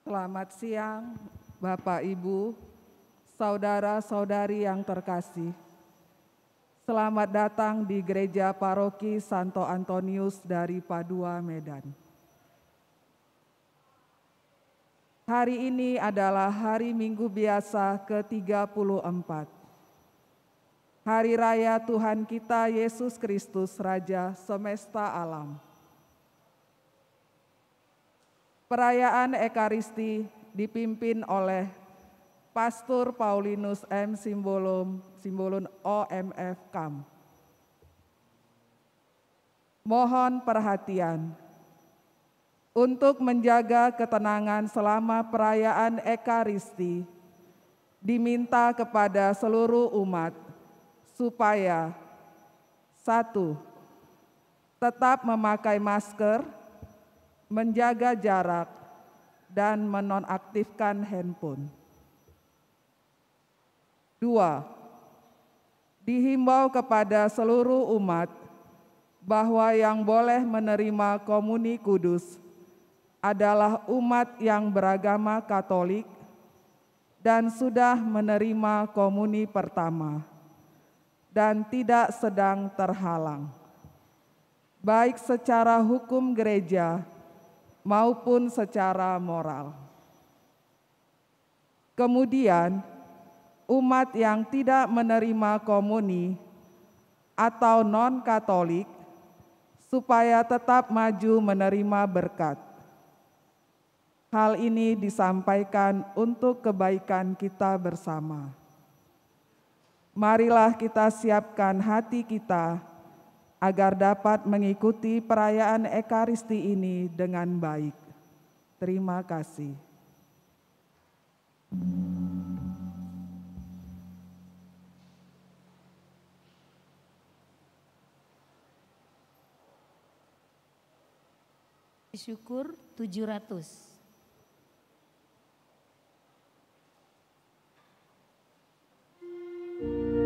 Selamat siang, Bapak, Ibu, saudara-saudari yang terkasih. Selamat datang di Gereja Paroki Santo Antonius dari Padua, Medan. Hari ini adalah hari Minggu biasa ke-34. Hari Raya Tuhan kita Yesus Kristus, Raja semesta alam. Perayaan Ekaristi dipimpin oleh Pastor Paulinus M. Simbolon OMF KAM. Mohon perhatian untuk menjaga ketenangan selama perayaan Ekaristi, diminta kepada seluruh umat supaya 1. Tetap memakai masker, menjaga jarak, dan menonaktifkan handphone. 2. Dihimbau kepada seluruh umat bahwa yang boleh menerima komuni kudus adalah umat yang beragama Katolik dan sudah menerima komuni pertama dan tidak sedang terhalang, baik secara hukum gereja maupun secara moral. Kemudian, umat yang tidak menerima komuni atau non-Katolik supaya tetap maju menerima berkat. Hal ini disampaikan untuk kebaikan kita bersama. Marilah kita siapkan hati kita agar dapat mengikuti perayaan Ekaristi ini dengan baik. Terima kasih. Syukur 700. Puji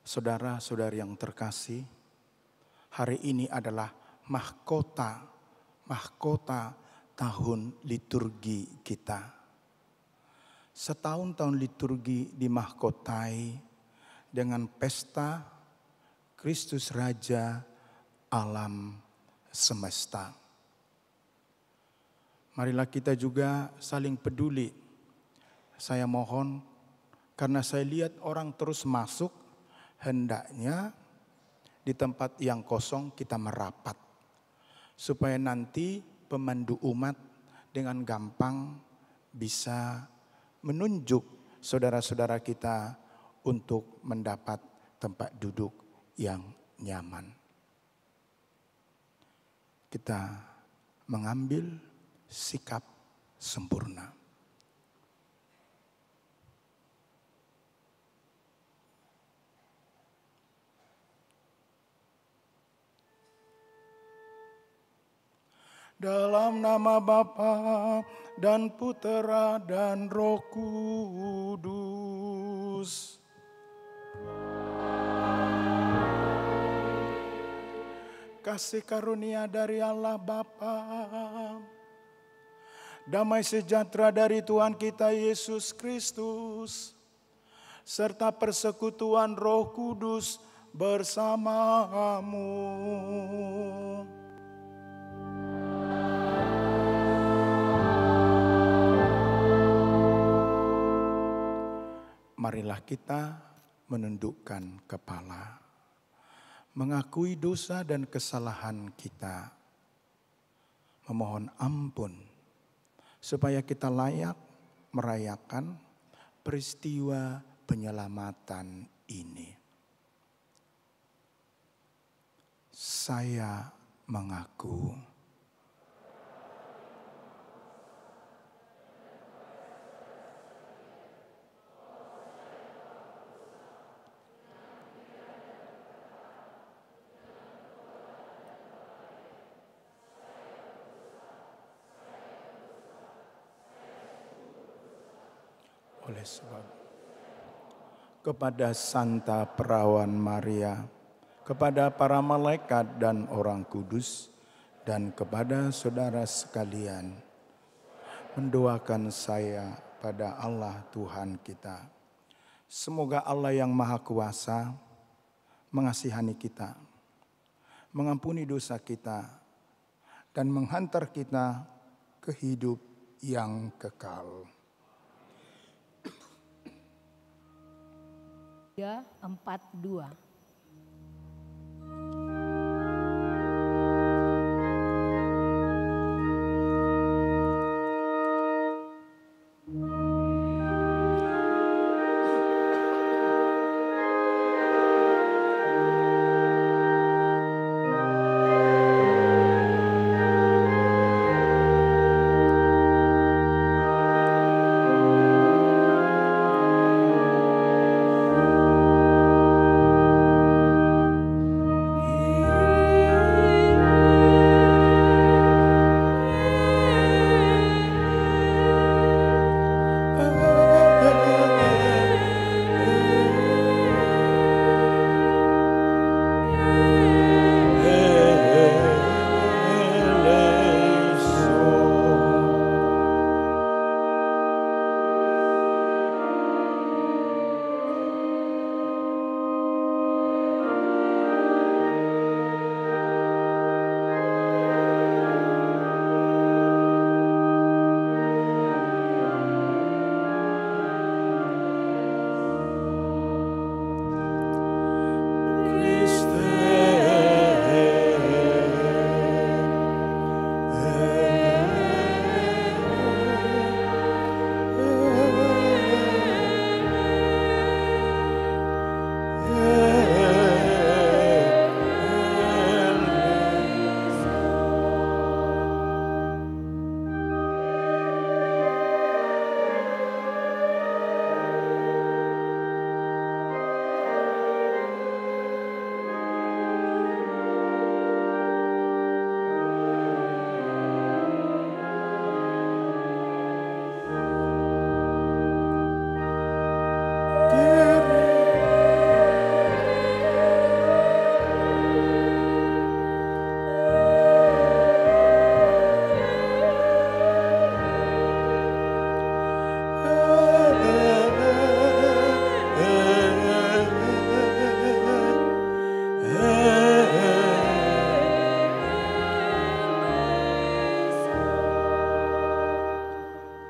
Saudara-saudari yang terkasih, hari ini adalah mahkota tahun liturgi kita. Setahun-tahun liturgi dimahkotai dengan pesta Kristus Raja alam semesta. Marilah kita juga saling peduli. Saya mohon, karena saya lihat orang terus masuk, hendaknya di tempat yang kosong kita merapat. Supaya nanti pemandu umat dengan gampang bisa menunjuk saudara-saudara kita untuk mendapat tempat duduk yang nyaman. Kita mengambil sikap sempurna. Dalam nama Bapa dan Putera dan Roh Kudus. Kasih karunia dari Allah Bapa, damai sejahtera dari Tuhan kita Yesus Kristus, serta persekutuan Roh Kudus bersamamu. Marilah kita menundukkan kepala, mengakui dosa dan kesalahan kita, memohon ampun, supaya kita layak merayakan peristiwa penyelamatan ini. Saya mengaku oleh sebab kepada Santa Perawan Maria, kepada para malaikat dan orang kudus, dan kepada saudara sekalian, mendoakan saya pada Allah Tuhan kita. Semoga Allah yang Maha Kuasa mengasihani kita, mengampuni dosa kita, dan menghantar kita ke hidup yang kekal. 342.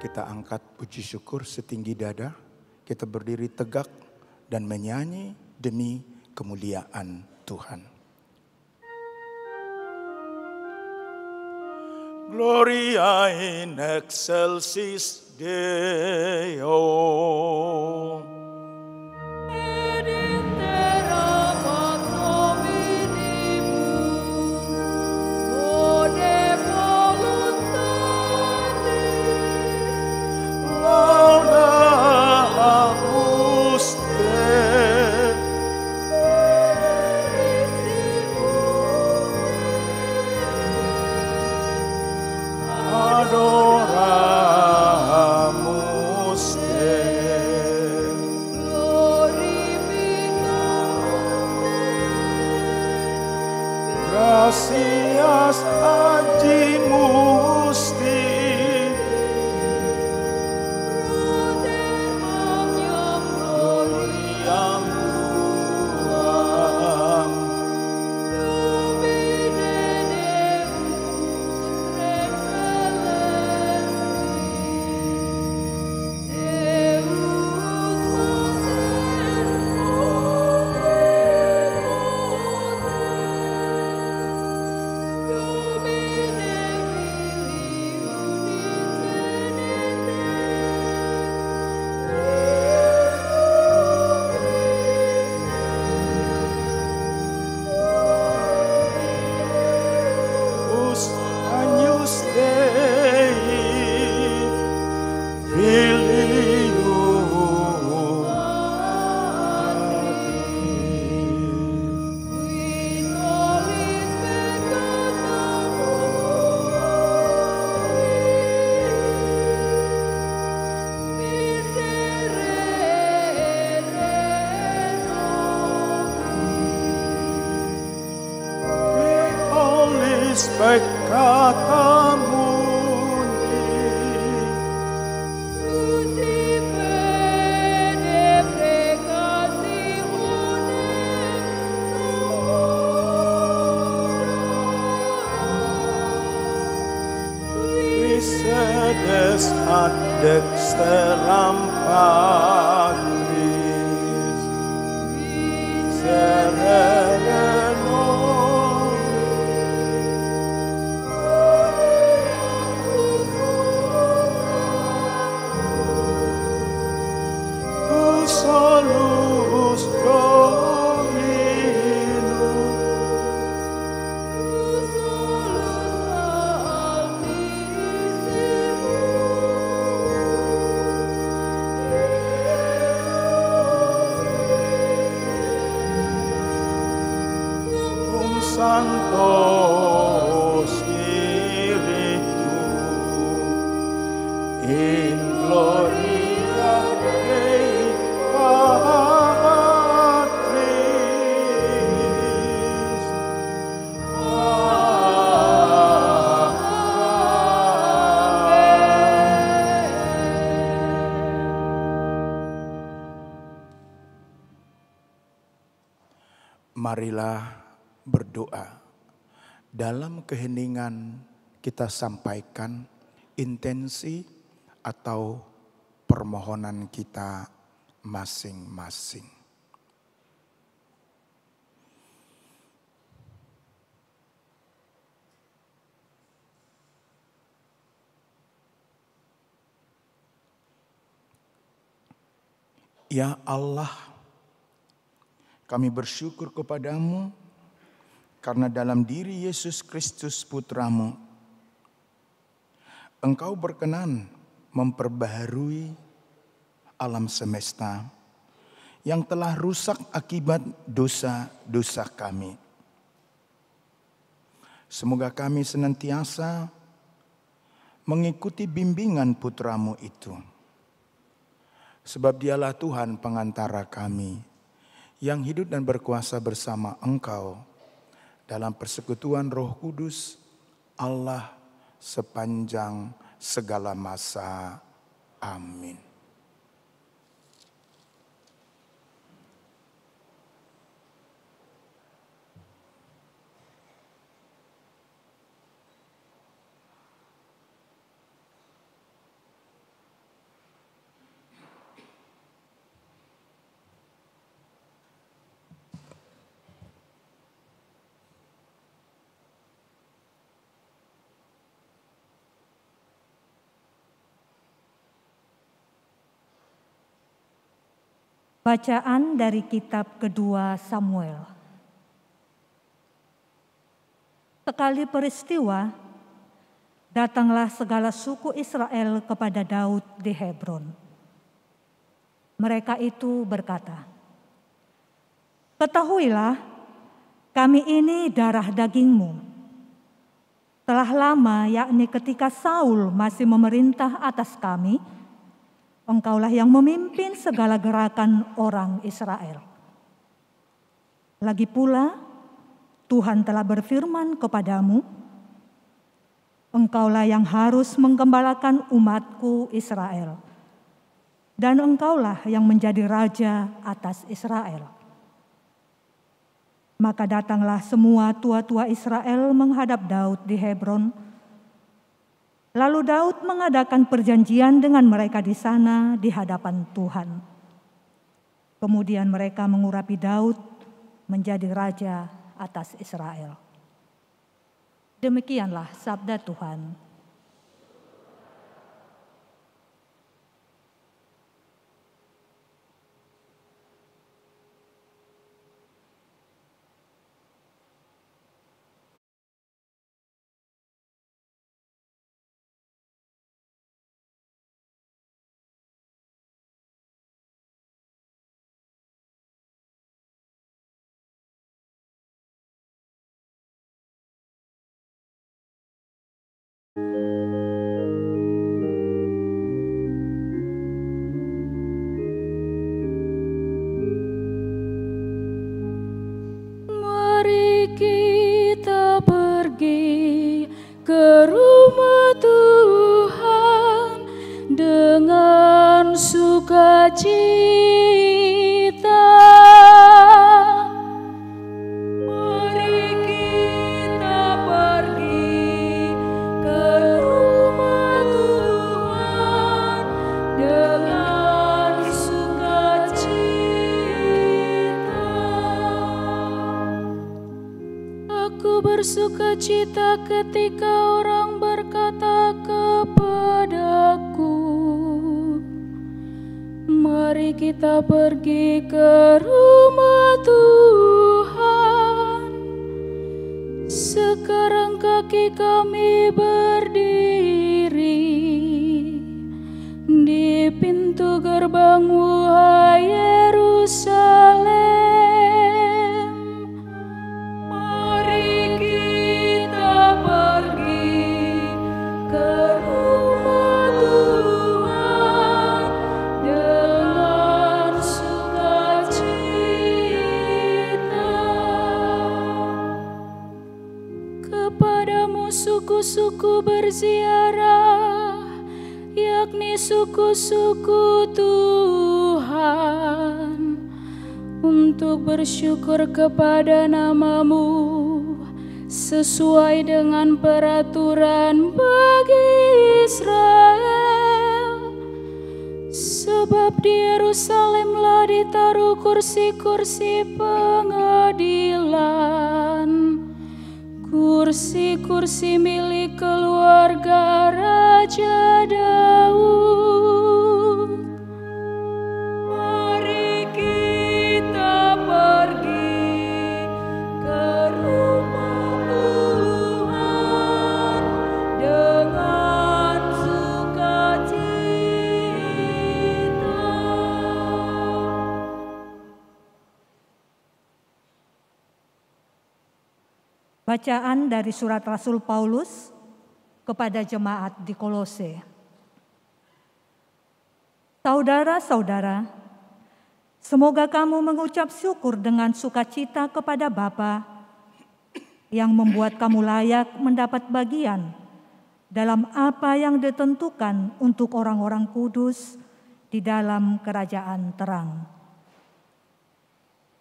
Kita angkat puji syukur setinggi dada. Kita berdiri tegak dan menyanyi demi kemuliaan Tuhan. Gloria in excelsis Deo. Gracias agimusti, gloriam tuam, Agnus Dei, Filius peccata mundi, qui sedes ad dexteram Patris, miserere solus Dominus, cum Sancto Spiritu in gloria Dei Patris. Marilah berdoa. Dalam keheningan kita sampaikan intensi atau permohonan kita masing-masing. Ya Allah, kami bersyukur kepadamu karena dalam diri Yesus Kristus Putramu, Engkau berkenan memperbaharui alam semesta yang telah rusak akibat dosa-dosa kami. Semoga kami senantiasa mengikuti bimbingan Putramu itu. Sebab Dialah Tuhan pengantara kami yang hidup dan berkuasa bersama Engkau dalam persekutuan Roh Kudus, Allah sepanjang segala masa. Amin. Bacaan dari kitab kedua Samuel. Sekali peristiwa, datanglah segala suku Israel kepada Daud di Hebron. Mereka itu berkata, "Ketahuilah, kami ini darah dagingmu. Telah lama, yakni ketika Saul masih memerintah atas kami, Engkaulah yang memimpin segala gerakan orang Israel. Lagi pula, Tuhan telah berfirman kepadamu, Engkaulah yang harus menggembalakan umatku Israel, dan Engkaulah yang menjadi raja atas Israel." Maka datanglah semua tua-tua Israel menghadap Daud di Hebron. Lalu Daud mengadakan perjanjian dengan mereka di sana di hadapan Tuhan. Kemudian mereka mengurapi Daud menjadi raja atas Israel. Demikianlah sabda Tuhan. Mari kita pergi ke rumah Tuhan dengan sukacita. Mari kita pergi ke rumah Tuhan dengan sukacita. Aku bersukacita ketika orang berkata kepadaku, "Mari kita pergi ke rumah Tuhan." Sekarang kaki kami berdiri di pintu gerbangmu, hai Yerusalem. Mari kita pergi ke rumah Tuhan dengan sukacita. Kepadamu suku-suku berziarah, yakni suku-suku Tuhan, untuk bersyukur kepada nama-Mu sesuai dengan peraturan bagi Israel. Sebab di Yerusalemlah ditaruh kursi-kursi pengadilan, kursi-kursi milik keluarga Raja Daud. Mari kita pergi ke rumah Tuhan dengan sukacita. Bacaan dari surat Rasul Paulus kepada jemaat di Kolose. Saudara-saudara, semoga kamu mengucap syukur dengan sukacita kepada Bapa yang membuat kamu layak mendapat bagian dalam apa yang ditentukan untuk orang-orang kudus di dalam kerajaan terang.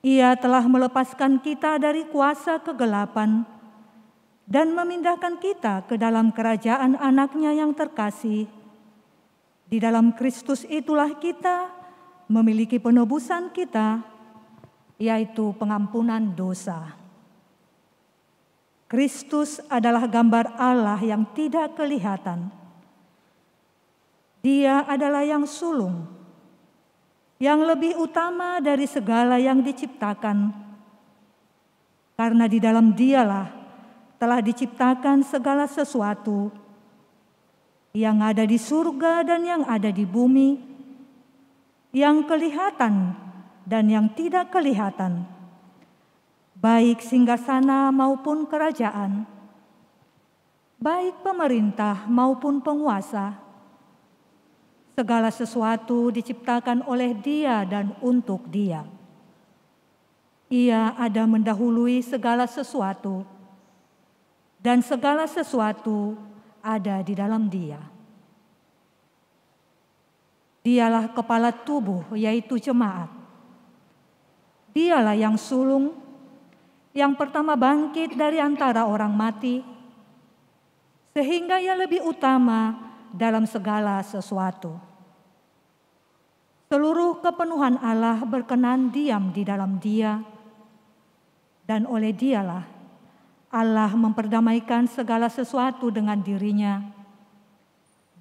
Ia telah melepaskan kita dari kuasa kegelapan dan memindahkan kita ke dalam kerajaan Anak-Nya yang terkasih. Di dalam Kristus itulah kita memiliki penebusan kita, yaitu pengampunan dosa. Kristus adalah gambar Allah yang tidak kelihatan. Dia adalah yang sulung, yang lebih utama dari segala yang diciptakan. Karena di dalam Dialah telah diciptakan segala sesuatu, yang ada di surga dan yang ada di bumi, yang kelihatan dan yang tidak kelihatan, baik singgasana maupun kerajaan, baik pemerintah maupun penguasa. Segala sesuatu diciptakan oleh Dia dan untuk Dia. Ia ada mendahului segala sesuatu, dan segala sesuatu ada di dalam Dia. Dialah kepala tubuh, yaitu jemaat. Dialah yang sulung, yang pertama bangkit dari antara orang mati, sehingga ia lebih utama dalam segala sesuatu. Seluruh kepenuhan Allah berkenan diam di dalam Dia, dan oleh Dialah Allah memperdamaikan segala sesuatu dengan dirinya,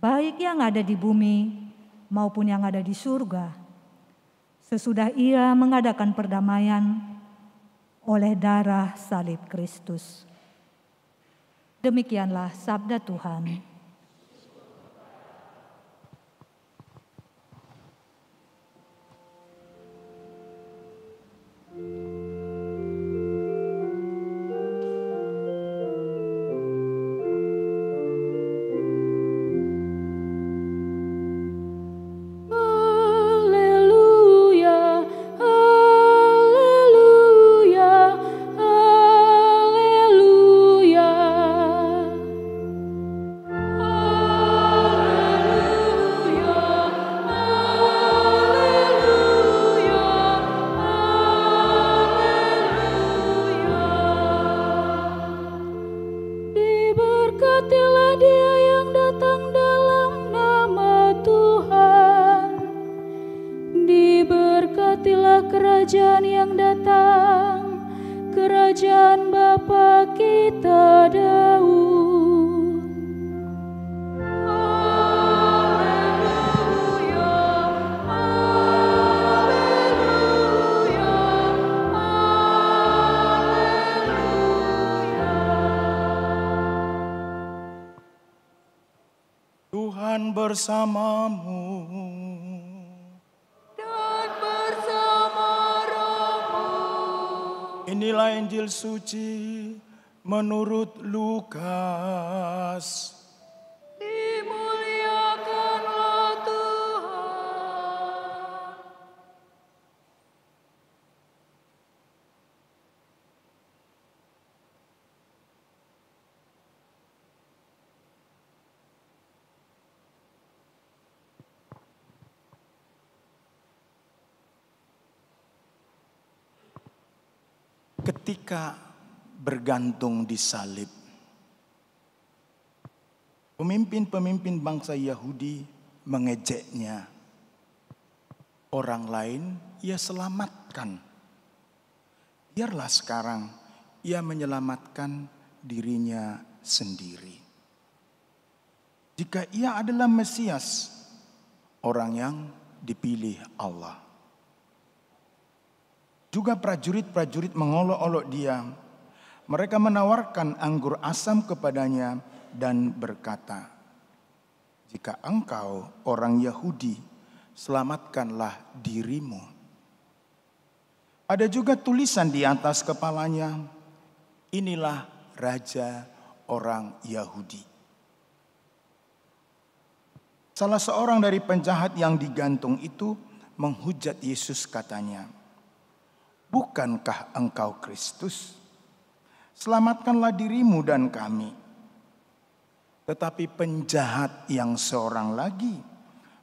baik yang ada di bumi maupun yang ada di surga, sesudah Ia mengadakan perdamaian oleh darah salib Kristus. Demikianlah sabda Tuhan. Kerajaan yang datang, kerajaan Bapa kita Daud. Haleluya, haleluya, haleluya. Tuhan bersamamu. Inilah Injil suci menurut Lukas. Dimuliakanlah Tuhan. Ketika bergantung di salib, pemimpin-pemimpin bangsa Yahudi mengejeknya. Orang lain ia selamatkan. Biarlah sekarang ia menyelamatkan dirinya sendiri. Jika ia adalah Mesias, orang yang dipilih Allah. Juga prajurit-prajurit mengolok-olok dia. Mereka menawarkan anggur asam kepadanya dan berkata, "Jika engkau orang Yahudi, selamatkanlah dirimu." Ada juga tulisan di atas kepalanya, "Inilah Raja orang Yahudi." Salah seorang dari penjahat yang digantung itu menghujat Yesus, katanya, "Bukankah engkau Kristus? Selamatkanlah dirimu dan kami." Tetapi penjahat yang seorang lagi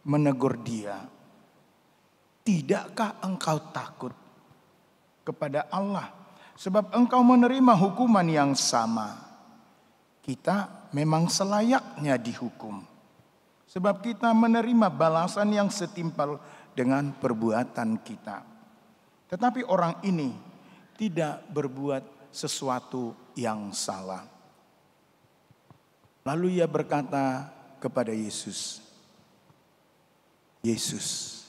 menegur dia, "Tidakkah engkau takut kepada Allah, sebab engkau menerima hukuman yang sama? Kita memang selayaknya dihukum, sebab kita menerima balasan yang setimpal dengan perbuatan kita. Tetapi orang ini tidak berbuat sesuatu yang salah." Lalu ia berkata kepada Yesus, "Yesus,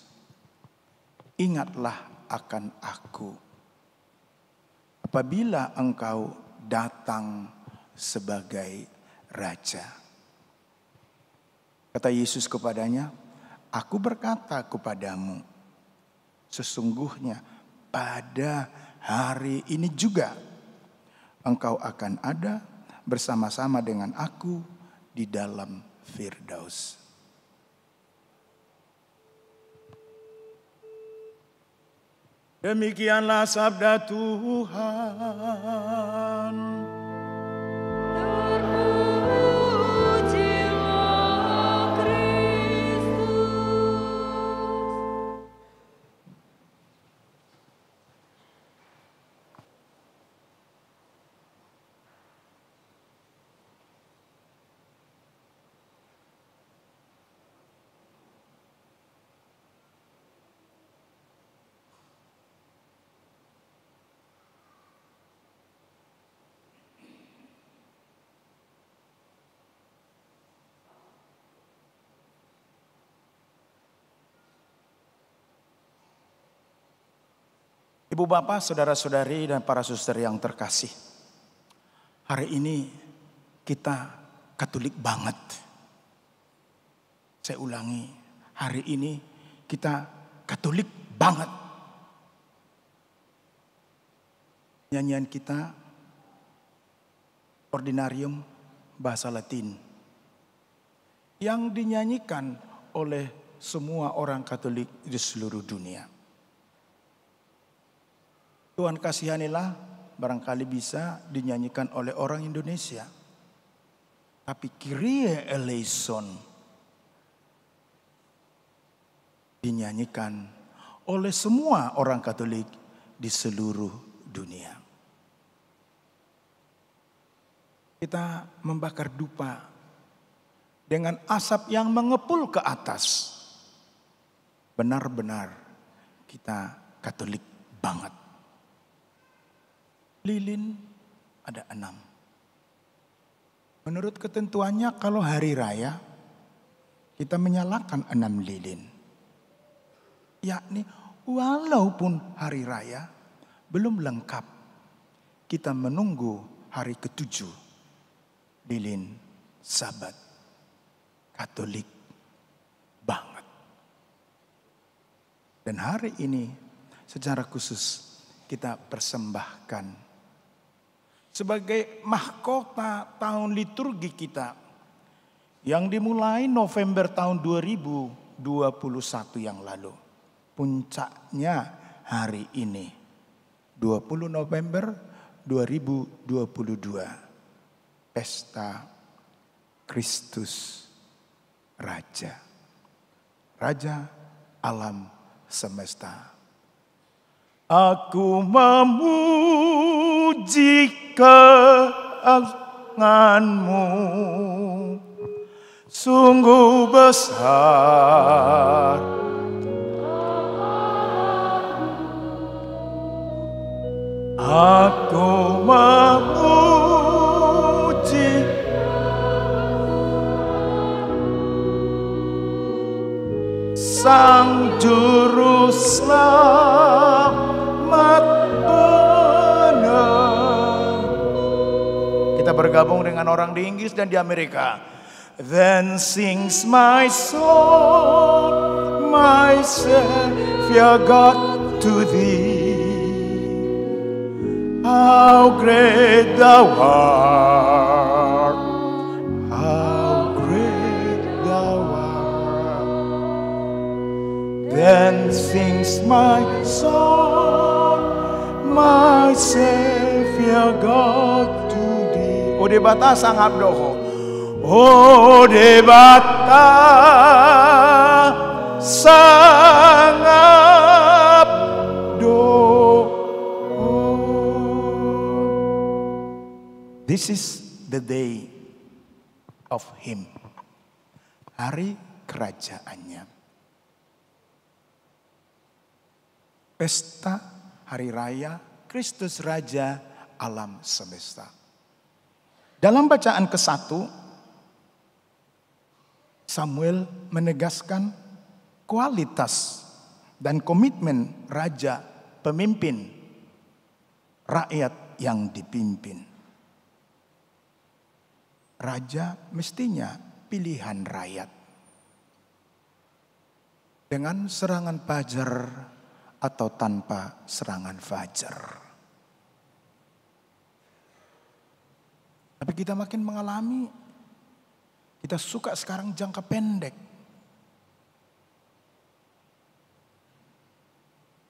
ingatlah akan aku apabila engkau datang sebagai raja. Kata Yesus kepadanya, aku berkata kepadamu, sesungguhnya pada hari ini juga engkau akan ada bersama-sama dengan aku di dalam Firdaus. Demikianlah sabda Tuhan. Terpujilah Kristus. Ibu bapak, saudara-saudari dan para suster yang terkasih. Hari ini kita Katolik banget. Saya ulangi, hari ini kita Katolik banget. Nyanyian kita Ordinarium bahasa Latin yang dinyanyikan oleh semua orang Katolik di seluruh dunia. Tuhan kasihanilah, barangkali bisa dinyanyikan oleh orang Indonesia. Tapi Kyrie eleison dinyanyikan oleh semua orang Katolik di seluruh dunia. Kita membakar dupa dengan asap yang mengepul ke atas. Benar-benar kita Katolik banget. Lilin ada 6. Menurut ketentuannya kalau hari raya kita menyalakan 6 lilin. Yakni walaupun hari raya belum lengkap, kita menunggu hari ke-7 lilin Sabat. Katolik banget. Dan hari ini secara khusus kita persembahkan sebagai mahkota tahun liturgi kita yang dimulai November tahun 2021 yang lalu. Puncaknya hari ini 20 November 2022. Pesta Kristus Raja. Raja alam semesta. Aku memuji keagunganmu, sungguh besar. Aku memuji Sang Juru Selamat benar. Kita bergabung dengan orang di Inggris dan di Amerika. Then sings my soul, my Savior God to thee. How great thou art, how great thou art. Then sings my soul, my Savior God to thee. O debata sangat doho. O debata sangat doho. This is the day of Him. Hari kerajaannya. Pesta hari raya Kristus Raja alam semesta. Dalam bacaan ke-1, Samuel menegaskan kualitas dan komitmen raja, pemimpin, rakyat yang dipimpin. Raja mestinya pilihan rakyat. Dengan serangan fajar atau tanpa serangan fajar. Tapi kita makin mengalami, kita suka sekarang jangka pendek.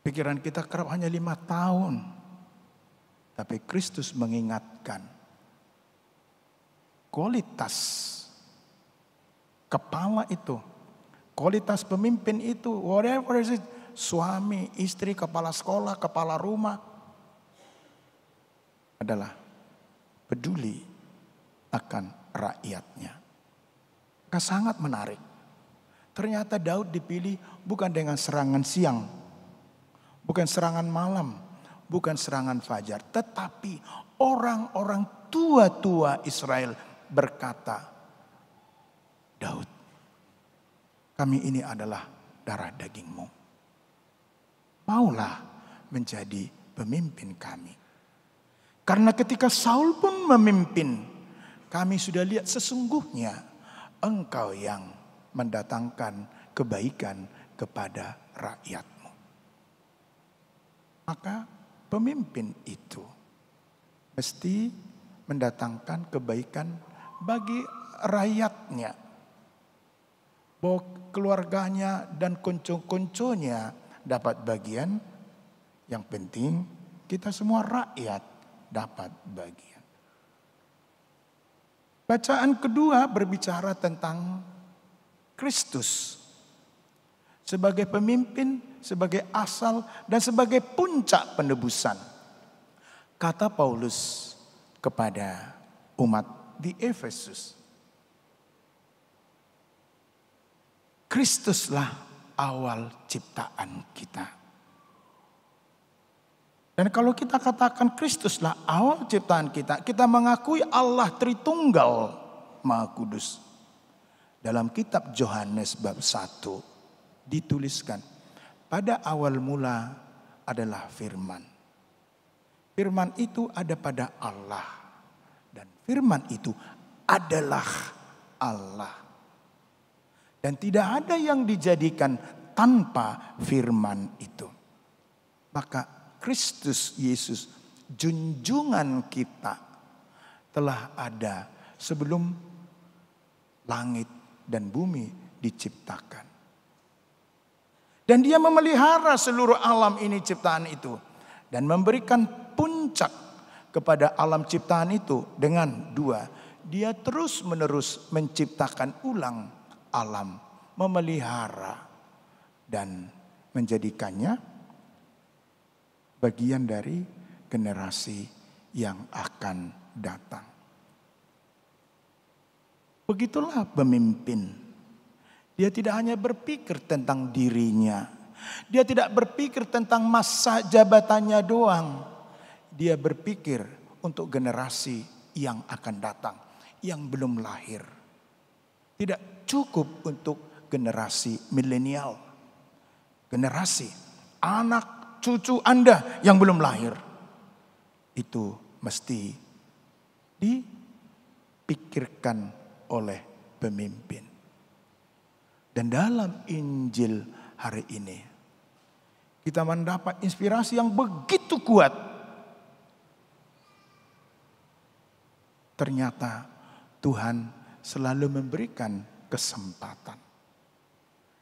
Pikiran kita kerap hanya 5 tahun. Tapi Kristus mengingatkan, kualitas kepala itu, kualitas pemimpin itu, whatever is it, suami, istri, kepala sekolah, kepala rumah, adalah peduli akan rakyatnya. Maka sangat menarik. Ternyata Daud dipilih bukan dengan serangan siang, bukan serangan malam, bukan serangan fajar. Tetapi orang-orang tua-tua Israel berkata, Daud, kami ini adalah darah dagingmu. Maulah menjadi pemimpin kami. Karena ketika Saul pun memimpin, kami sudah lihat sesungguhnya engkau yang mendatangkan kebaikan kepada rakyatmu. Maka pemimpin itu mesti mendatangkan kebaikan bagi rakyatnya. Bahwa keluarganya dan konco-konconya dapat bagian. Yang penting kita semua rakyat dapat bagian. Bacaan kedua berbicara tentang Kristus sebagai pemimpin, sebagai asal, dan sebagai puncak penebusan. Kata Paulus kepada umat di Efesus, Kristuslah awal ciptaan kita. Dan kalau kita katakan Kristuslah awal ciptaan kita, kita mengakui Allah Tritunggal Maha Kudus. Dalam kitab Yohanes bab 1 dituliskan, pada awal mula adalah firman. Firman itu ada pada Allah. Dan firman itu adalah Allah. Dan tidak ada yang dijadikan tanpa firman itu. Maka Kristus Yesus, junjungan kita, telah ada sebelum langit dan bumi diciptakan. Dan dia memelihara seluruh alam ini, ciptaan itu. Dan memberikan puncak kepada alam ciptaan itu dengan 2. Dia terus menerus menciptakan ulang alam, memelihara dan menjadikannya bagian dari generasi yang akan datang. Begitulah pemimpin. Dia tidak hanya berpikir tentang dirinya. Dia tidak berpikir tentang masa jabatannya doang. Dia berpikir untuk generasi yang akan datang, yang belum lahir. Tidak cukup untuk generasi milenial. Generasi anak cucu Anda yang belum lahir. Itu mesti dipikirkan oleh pemimpin. Dan dalam Injil hari ini kita mendapat inspirasi yang begitu kuat. Ternyata Tuhan selalu memberikan kesempatan.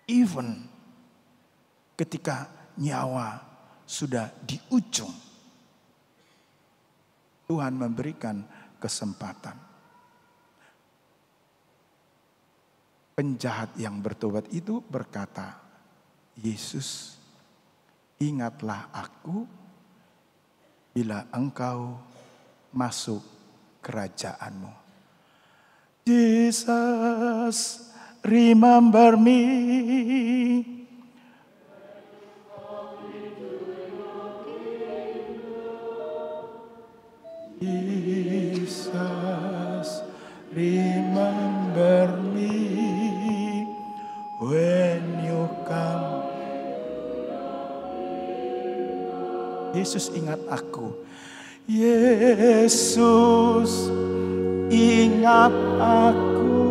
Even ketika nyawa sudah di ujung, Tuhan memberikan kesempatan. Penjahat yang bertobat itu berkata, Yesus, ingatlah aku bila engkau masuk kerajaanmu. Jesus, remember me. Jesus, remember me when you come. Yesus ingat aku. Yesus ingat aku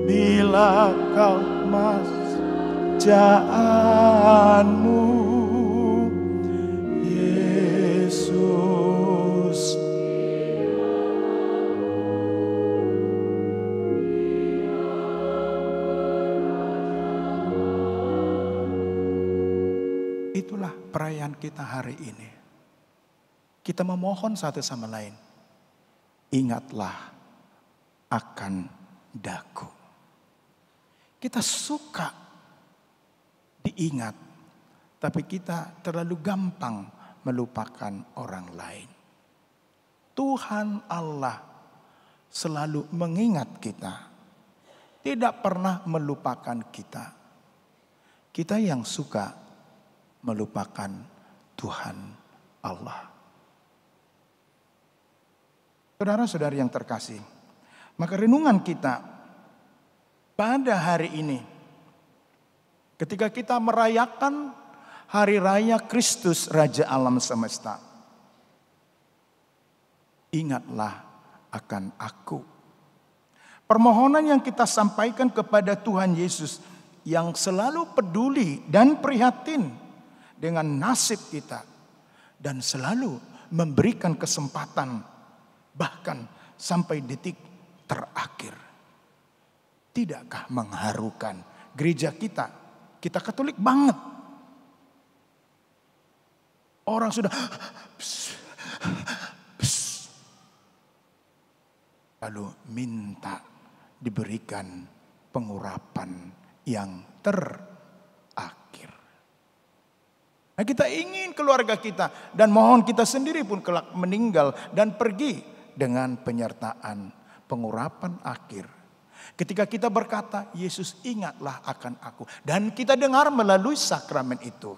bila kau jaanmu. Yesus itulah perayaan kita hari ini. Kita memohon satu sama lain. Ingatlah akan daku. Kita suka diingat, tapi kita terlalu gampang melupakan orang lain. Tuhan Allah selalu mengingat kita, tidak pernah melupakan kita. Kita yang suka melupakan Tuhan Allah. Saudara-saudari yang terkasih, maka renungan kita pada hari ini, ketika kita merayakan hari raya Kristus Raja Alam Semesta, ingatlah akan aku. Permohonan yang kita sampaikan kepada Tuhan Yesus yang selalu peduli dan prihatin dengan nasib kita dan selalu memberikan kesempatan bahkan sampai detik terakhir. Tidakkah mengharukan gereja kita? Kita Katolik banget. Orang sudah lalu minta diberikan pengurapan yang terakhir. Nah, kita ingin keluarga kita dan mohon kita sendiri pun kelak meninggal dan pergi dengan penyertaan pengurapan akhir. Ketika kita berkata, Yesus ingatlah akan aku. Dan kita dengar melalui sakramen itu,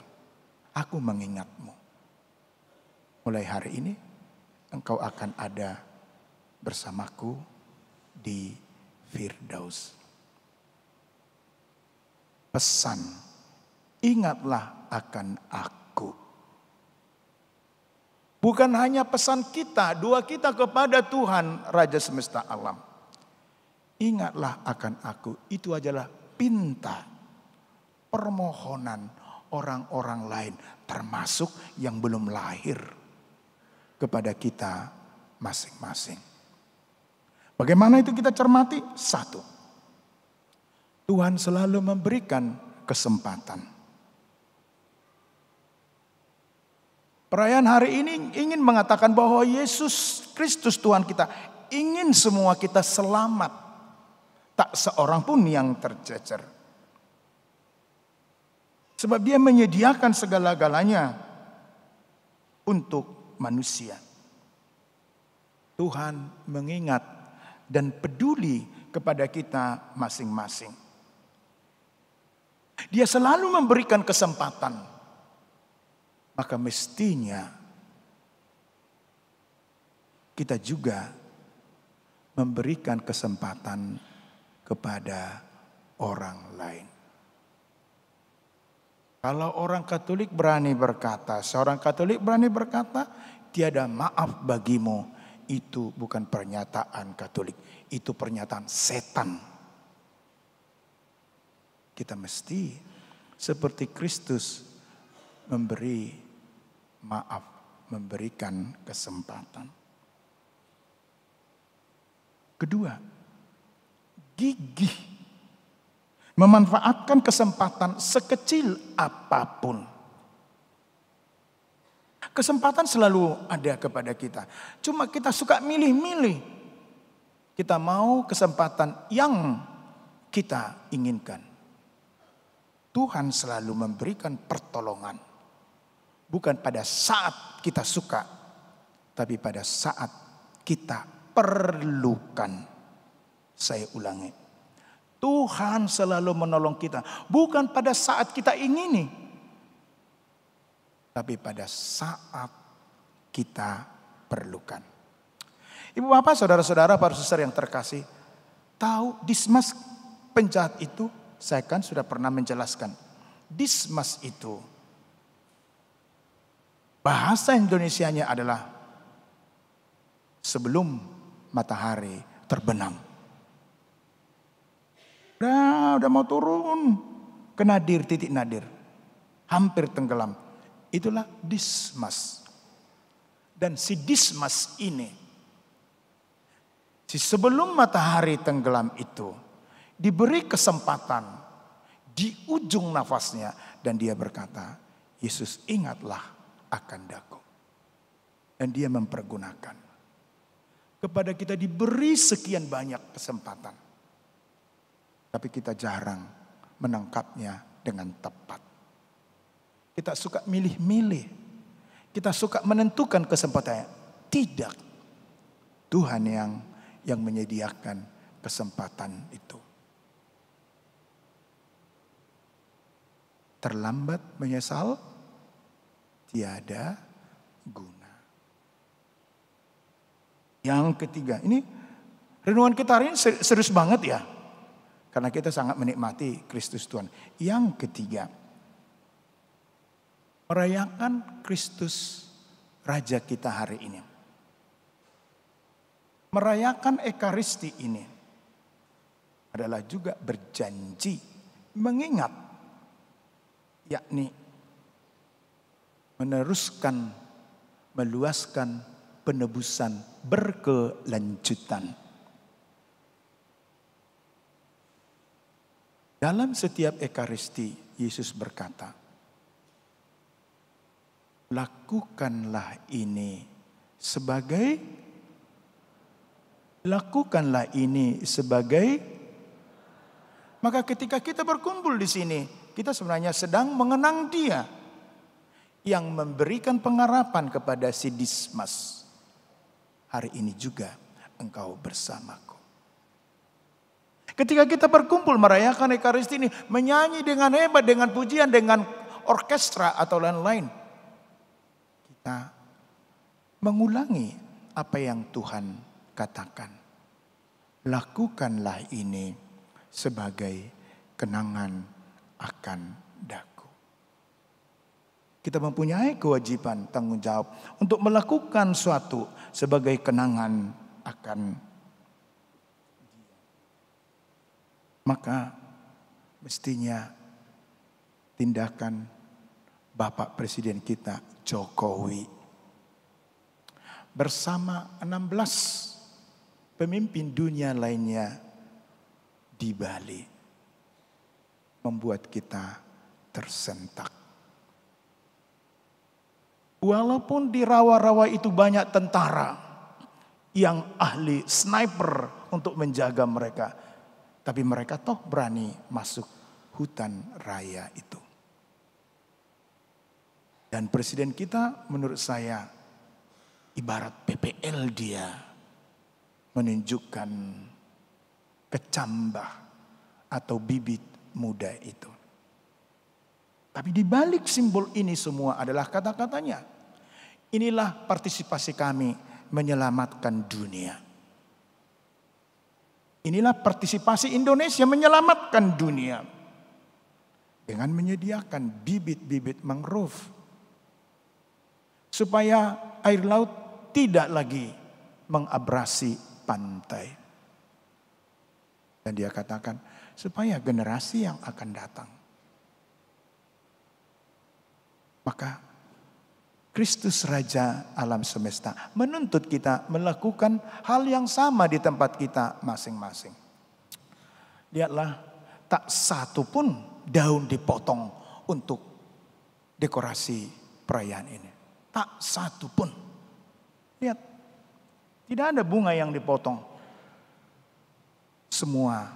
aku mengingatmu. Mulai hari ini, engkau akan ada bersamaku di Firdaus. Pesan, ingatlah akan aku. Bukan hanya pesan kita, doa kita kepada Tuhan Raja Semesta Alam. Ingatlah akan aku, itu adalah pinta permohonan orang-orang lain, termasuk yang belum lahir, kepada kita masing-masing. Bagaimana itu kita cermati? Satu, Tuhan selalu memberikan kesempatan. Perayaan hari ini ingin mengatakan bahwa Yesus Kristus Tuhan kita ingin semua kita selamat. Tak seorang pun yang tercecer. Sebab dia menyediakan segala-galanya untuk manusia. Tuhan mengingat dan peduli kepada kita masing-masing. Dia selalu memberikan kesempatan. Maka mestinya kita juga memberikan kesempatan kepada orang lain. Kalau orang Katolik berani berkata, seorang Katolik berani berkata, tiada maaf bagimu, itu bukan pernyataan Katolik, itu pernyataan setan. Kita mesti seperti Kristus memberi maaf, memberikan kesempatan. Kedua, gigih memanfaatkan kesempatan sekecil apapun. Kesempatan selalu ada kepada kita. Cuma kita suka milih-milih. Kita mau kesempatan yang kita inginkan. Tuhan selalu memberikan pertolongan. Bukan pada saat kita suka, tapi pada saat kita perlukan. Saya ulangi. Tuhan selalu menolong kita. Bukan pada saat kita ingini, tapi pada saat kita perlukan. Ibu bapak, saudara-saudara, para susar yang terkasih. Tahu Dismas penjahat itu, saya kan sudah pernah menjelaskan. Dismas itu Bahasa Indonesianya adalah sebelum matahari terbenam. Udah mau turun ke nadir, titik nadir. Hampir tenggelam. Itulah Dismas. Dan si Dismas ini, si sebelum matahari tenggelam itu, diberi kesempatan di ujung nafasnya. Dan dia berkata, Yesus ingatlah akan daku. Dan dia mempergunakan. Kepada kita diberi sekian banyak kesempatan. Tapi kita jarang menangkapnya dengan tepat. Kita suka milih-milih. Kita suka menentukan kesempatannya. Tidak. Tuhan yang menyediakan kesempatan itu. Terlambat menyesal, tiada guna. Yang ketiga, ini renungan kita hari ini serius banget ya. Karena kita sangat menikmati Kristus Tuhan. Yang ketiga, merayakan Kristus Raja kita hari ini. Merayakan Ekaristi ini adalah juga berjanji mengingat, yakni meneruskan, meluaskan penebusan berkelanjutan. Dalam setiap Ekaristi, Yesus berkata, lakukanlah ini sebagai maka ketika kita berkumpul di sini, kita sebenarnya sedang mengenang Dia yang memberikan pengharapan kepada si Dismas. Hari ini juga engkau bersamaku. Ketika kita berkumpul merayakan Ekaristi ini, menyanyi dengan hebat, dengan pujian, dengan orkestra atau lain-lain, kita mengulangi apa yang Tuhan katakan. Lakukanlah ini sebagai kenangan akan daku. Kita mempunyai kewajiban, tanggung jawab untuk melakukan suatu sebagai kenangan akan Dia. Maka mestinya tindakan Bapak Presiden kita Jokowi bersama 16 pemimpin dunia lainnya di Bali membuat kita tersentak. Walaupun di rawa-rawa itu banyak tentara yang ahli sniper untuk menjaga mereka, tapi mereka toh berani masuk hutan raya itu. Dan presiden kita menurut saya ibarat PPL dia, menunjukkan kecambah atau bibit muda itu. Tapi di balik simbol ini semua adalah kata-katanya. Inilah partisipasi kami menyelamatkan dunia. Inilah partisipasi Indonesia menyelamatkan dunia. Dengan menyediakan bibit-bibit mangrove. Supaya air laut tidak lagi mengabrasi pantai. Dan dia katakan, supaya generasi yang akan datang. Maka Kristus Raja alam semesta menuntut kita melakukan hal yang sama di tempat kita masing-masing. Lihatlah, tak satu pun daun dipotong untuk dekorasi perayaan ini. Tak satu pun. Lihat, tidak ada bunga yang dipotong. Semua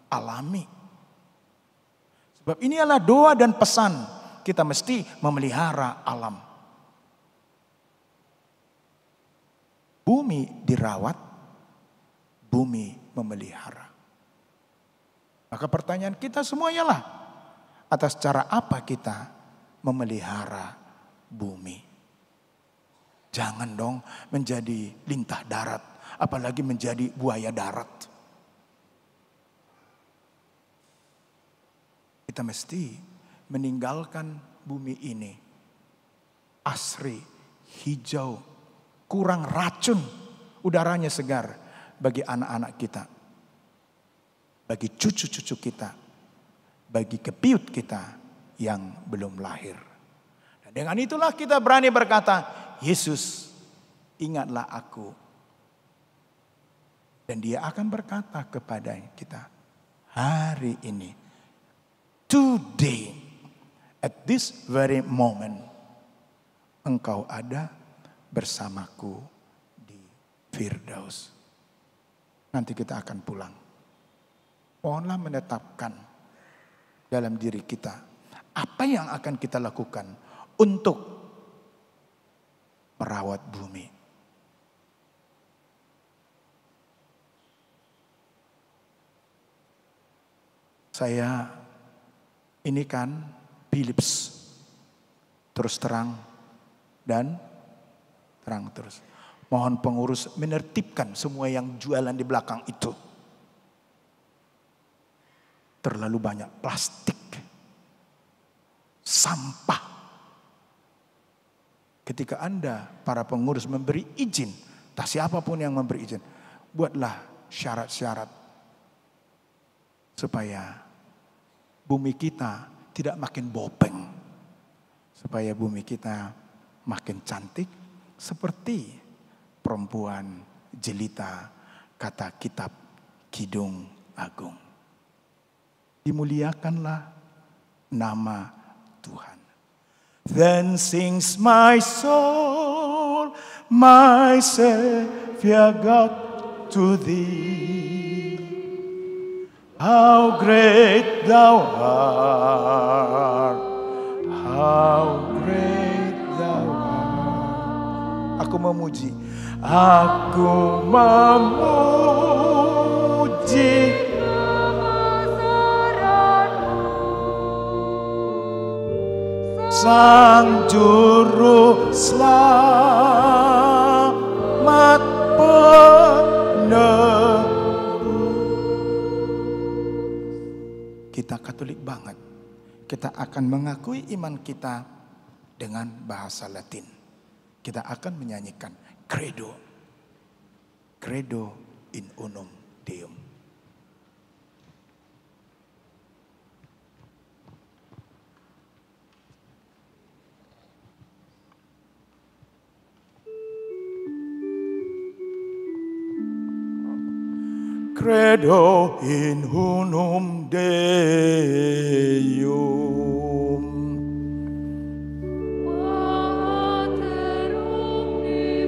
alami. Sebab ini adalah doa dan pesan, kita mesti memelihara alam. Bumi dirawat, bumi memelihara. Maka pertanyaan kita semuanya lah, atas cara apa kita memelihara bumi? Jangan dong menjadi lintah darat, apalagi menjadi buaya darat. Kita mesti meninggalkan bumi ini asri hijau, kurang racun, udaranya segar bagi anak-anak kita, bagi cucu-cucu kita, bagi kepiut kita yang belum lahir. Dan dengan itulah kita berani berkata, Yesus, ingatlah aku. Dan dia akan berkata kepada kita, hari ini, today, at this very moment, engkau ada bersamaku di Firdaus. Nanti kita akan pulang. Mohonlah menetapkan dalam diri kita apa yang akan kita lakukan untuk merawat bumi. Saya ini kan Philips, terus terang dan terang terus. Mohon pengurus menertibkan semua yang jualan di belakang itu. Terlalu banyak plastik, sampah. Ketika Anda, para pengurus, memberi izin, entah siapapun yang memberi izin, buatlah syarat-syarat supaya bumi kita tidak makin bopeng, supaya bumi kita makin cantik seperti perempuan jelita, kata kitab Kidung Agung. Dimuliakanlah nama Tuhan. Then sings my soul, my Savior God, to thee. How great thou art, how great thou art. Aku memuji, aku memuji Sang Juru Selamat penebus. Kita Katolik banget. Kita akan mengakui iman kita dengan bahasa Latin. Kita akan menyanyikan Credo. Credo in unum Deum. Credo in unum Deum. Pater omnipotens,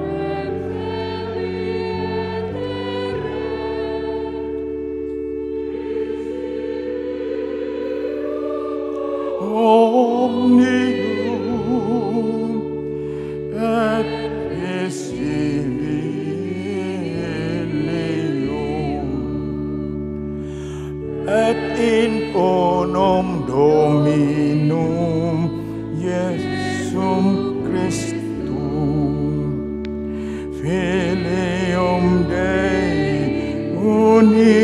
Autorem celi et terrae, Omnium et Visilium et in unum Dominum Iesum Christum Filium Dei unigenitum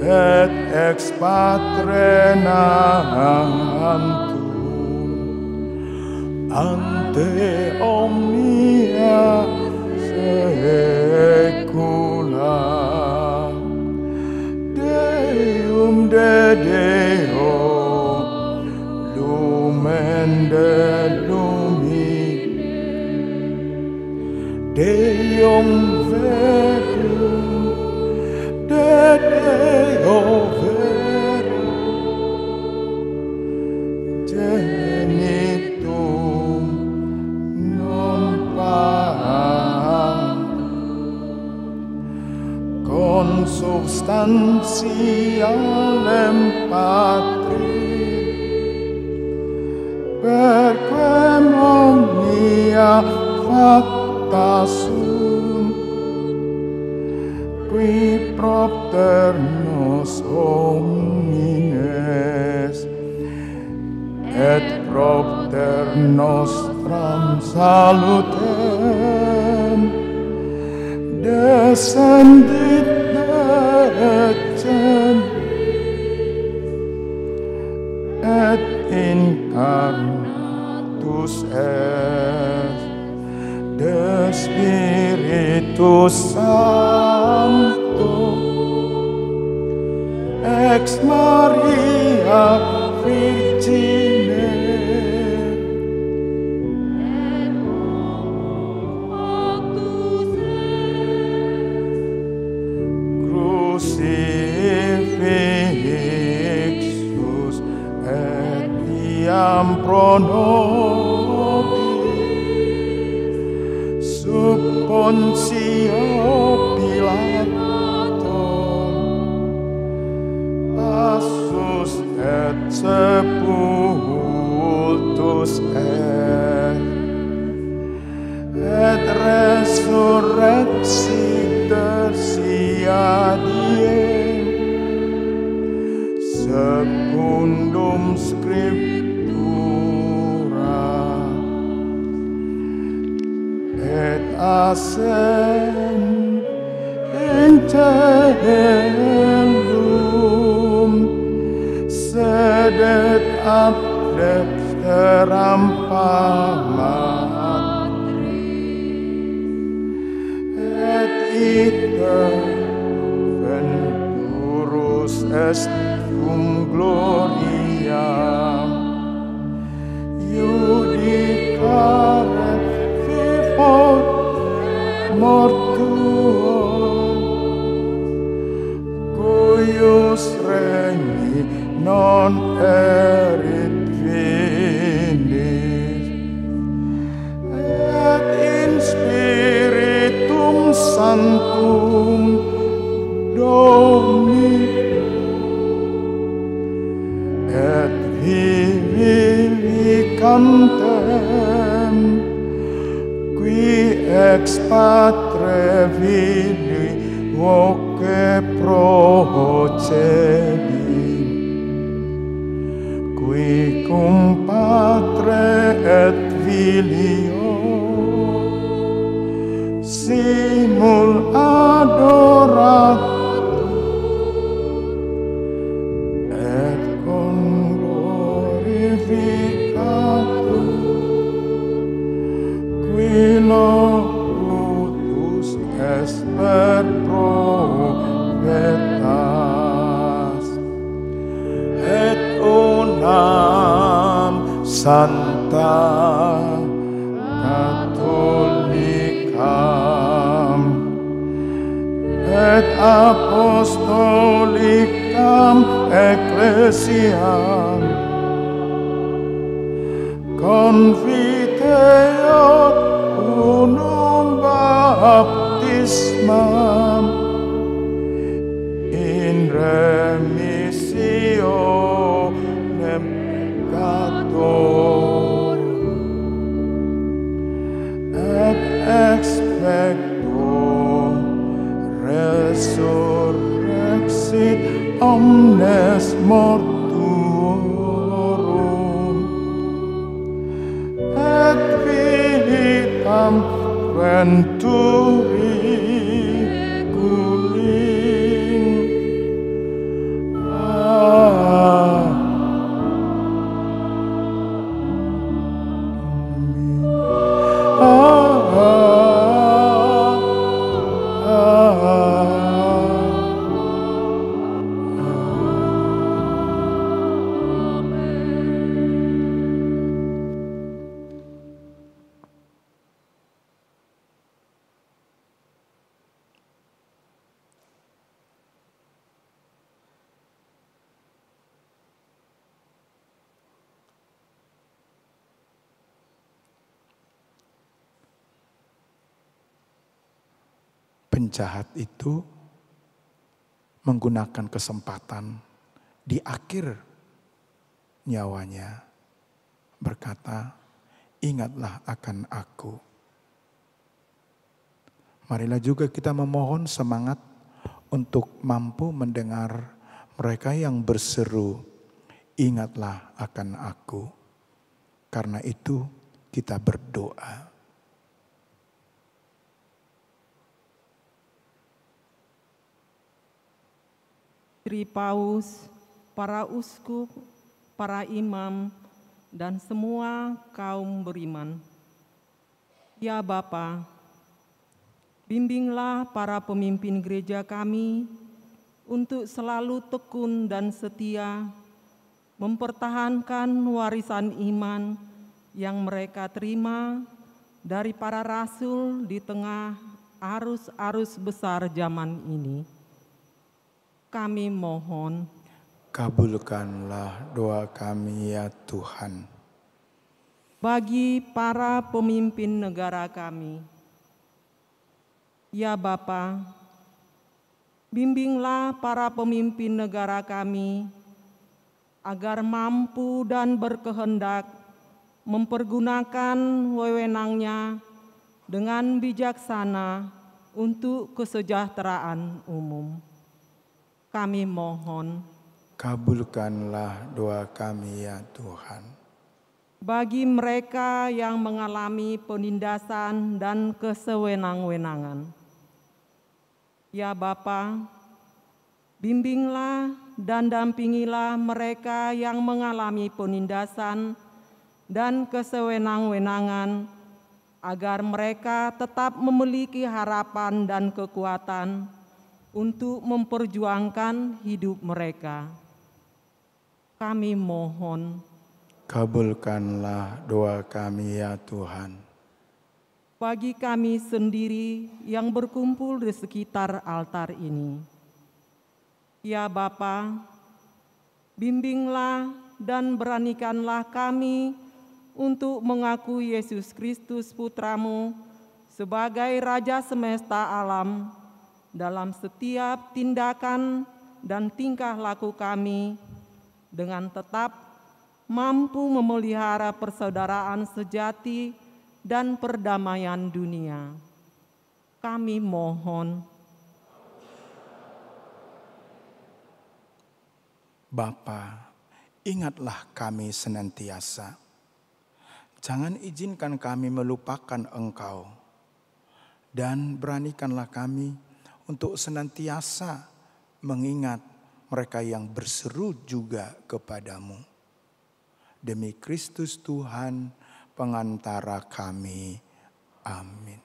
et ex Patre nahantum ante omnia saecula. Deum de Deo, lumen de lumi, Deum verum, de Deo verum, genitum non paam, consubstantialem Patri, per quem omnia facta sunt, qui propter nos homines et propter nostram salutem descendit et et incarnatus est de Spiritus Sancto ex Maria Virgine crucifixus et iam pro nobis sub Pontio Pilatum passus et sepultus et resurrexi tertia diem secundum scriptura et ascendit in caelum sedet ab dexteram Patris et iter venturus est cum gloriam judicare vivot mortuum cuius regni non erit finis et in Spiritum Sanctum Domini et vivificantem qui ex Patre Filii voce procedit qui cum Patre et Filio simul adorat et con glorificatum qui locutus est per profetas et unam santa catholicam et apostolicam ecclesiam confiteor unum baptismam in remissionem peccatorum et expecto resurrexit omnes mortuorum et vitam venturiculim. Penjahat itu menggunakan kesempatan di akhir nyawanya berkata, ingatlah akan aku. Marilah juga kita memohon semangat untuk mampu mendengar mereka yang berseru, ingatlah akan aku. Karena itu kita berdoa. Tripaus, para uskup, para imam, dan semua kaum beriman. Ya Bapa, bimbinglah para pemimpin gereja kami untuk selalu tekun dan setia mempertahankan warisan iman yang mereka terima dari para rasul di tengah arus-arus besar zaman ini. Kami mohon, kabulkanlah doa kami ya Tuhan. bagi para pemimpin negara kami. Ya Bapa, bimbinglah para pemimpin negara kami agar mampu dan berkehendak mempergunakan wewenangnya dengan bijaksana untuk kesejahteraan umum. Kami mohon, Kabulkanlah doa kami ya Tuhan. bagi mereka yang mengalami penindasan dan kesewenang-wenangan. Ya Bapa, bimbinglah dan dampingilah mereka yang mengalami penindasan dan kesewenang-wenangan, agar mereka tetap memiliki harapan dan kekuatan untuk memperjuangkan hidup mereka. Kami mohon, Kabulkanlah doa kami ya Tuhan. bagi kami sendiri yang berkumpul di sekitar altar ini. Ya Bapa, bimbinglah dan beranikanlah kami untuk mengakui Yesus Kristus Putra-Mu sebagai Raja semesta alam dalam setiap tindakan dan tingkah laku kami, dengan tetap mampu memelihara persaudaraan sejati dan perdamaian dunia. Kami mohon, Bapa, ingatlah kami senantiasa. Jangan izinkan kami melupakan Engkau. Dan beranikanlah kami untuk senantiasa mengingat mereka yang berseru juga kepadamu. Demi Kristus Tuhan, pengantara kami. Amin.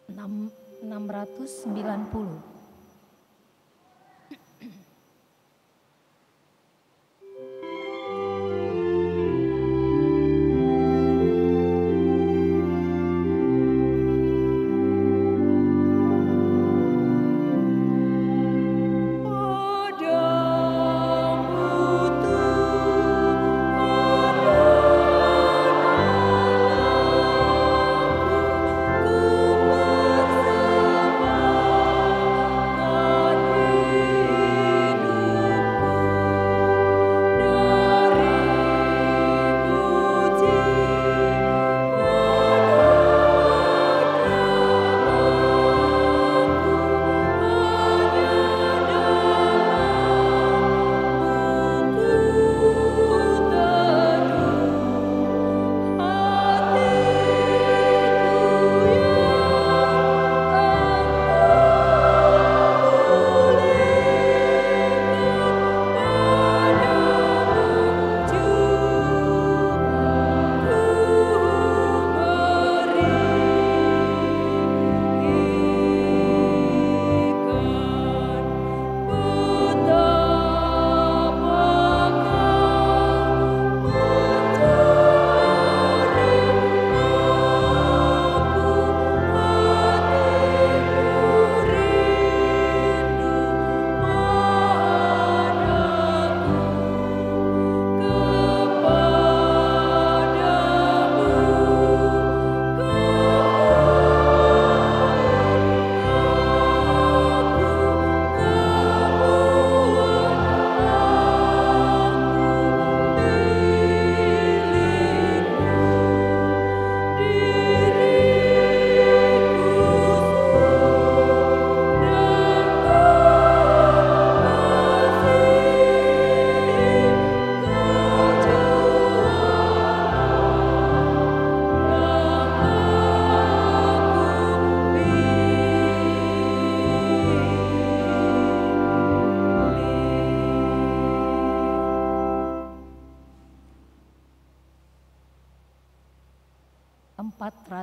Enam 690. Ku bersembah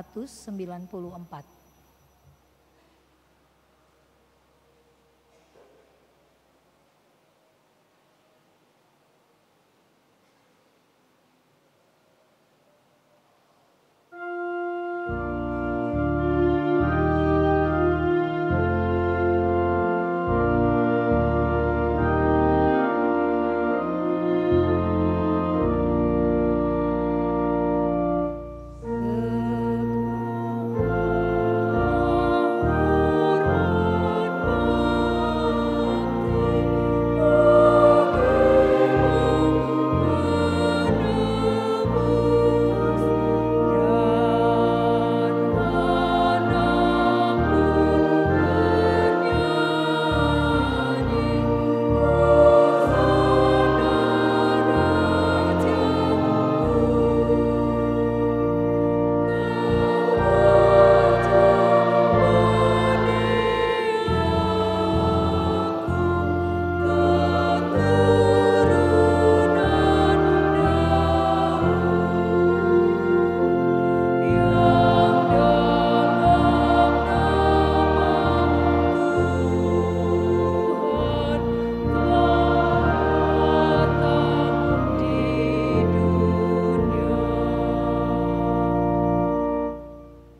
694.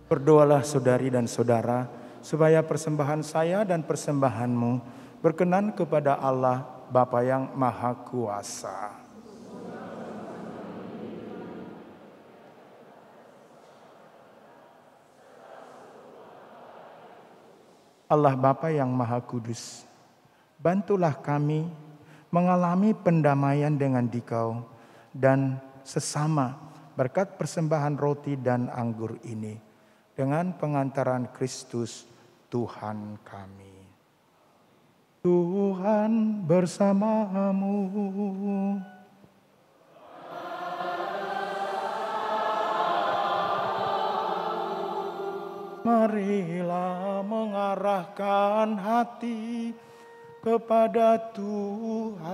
Berdoalah saudari dan saudara, supaya persembahan saya dan persembahanmu berkenan kepada Allah Bapa yang Maha Kuasa. Allah Bapa yang Maha Kudus, bantulah kami mengalami pendamaian dengan Dikau dan sesama berkat persembahan roti dan anggur ini, dengan pengantaran Kristus Tuhan kami. Tuhan bersamamu. Marilah mengarahkan hati kepada Tuhan.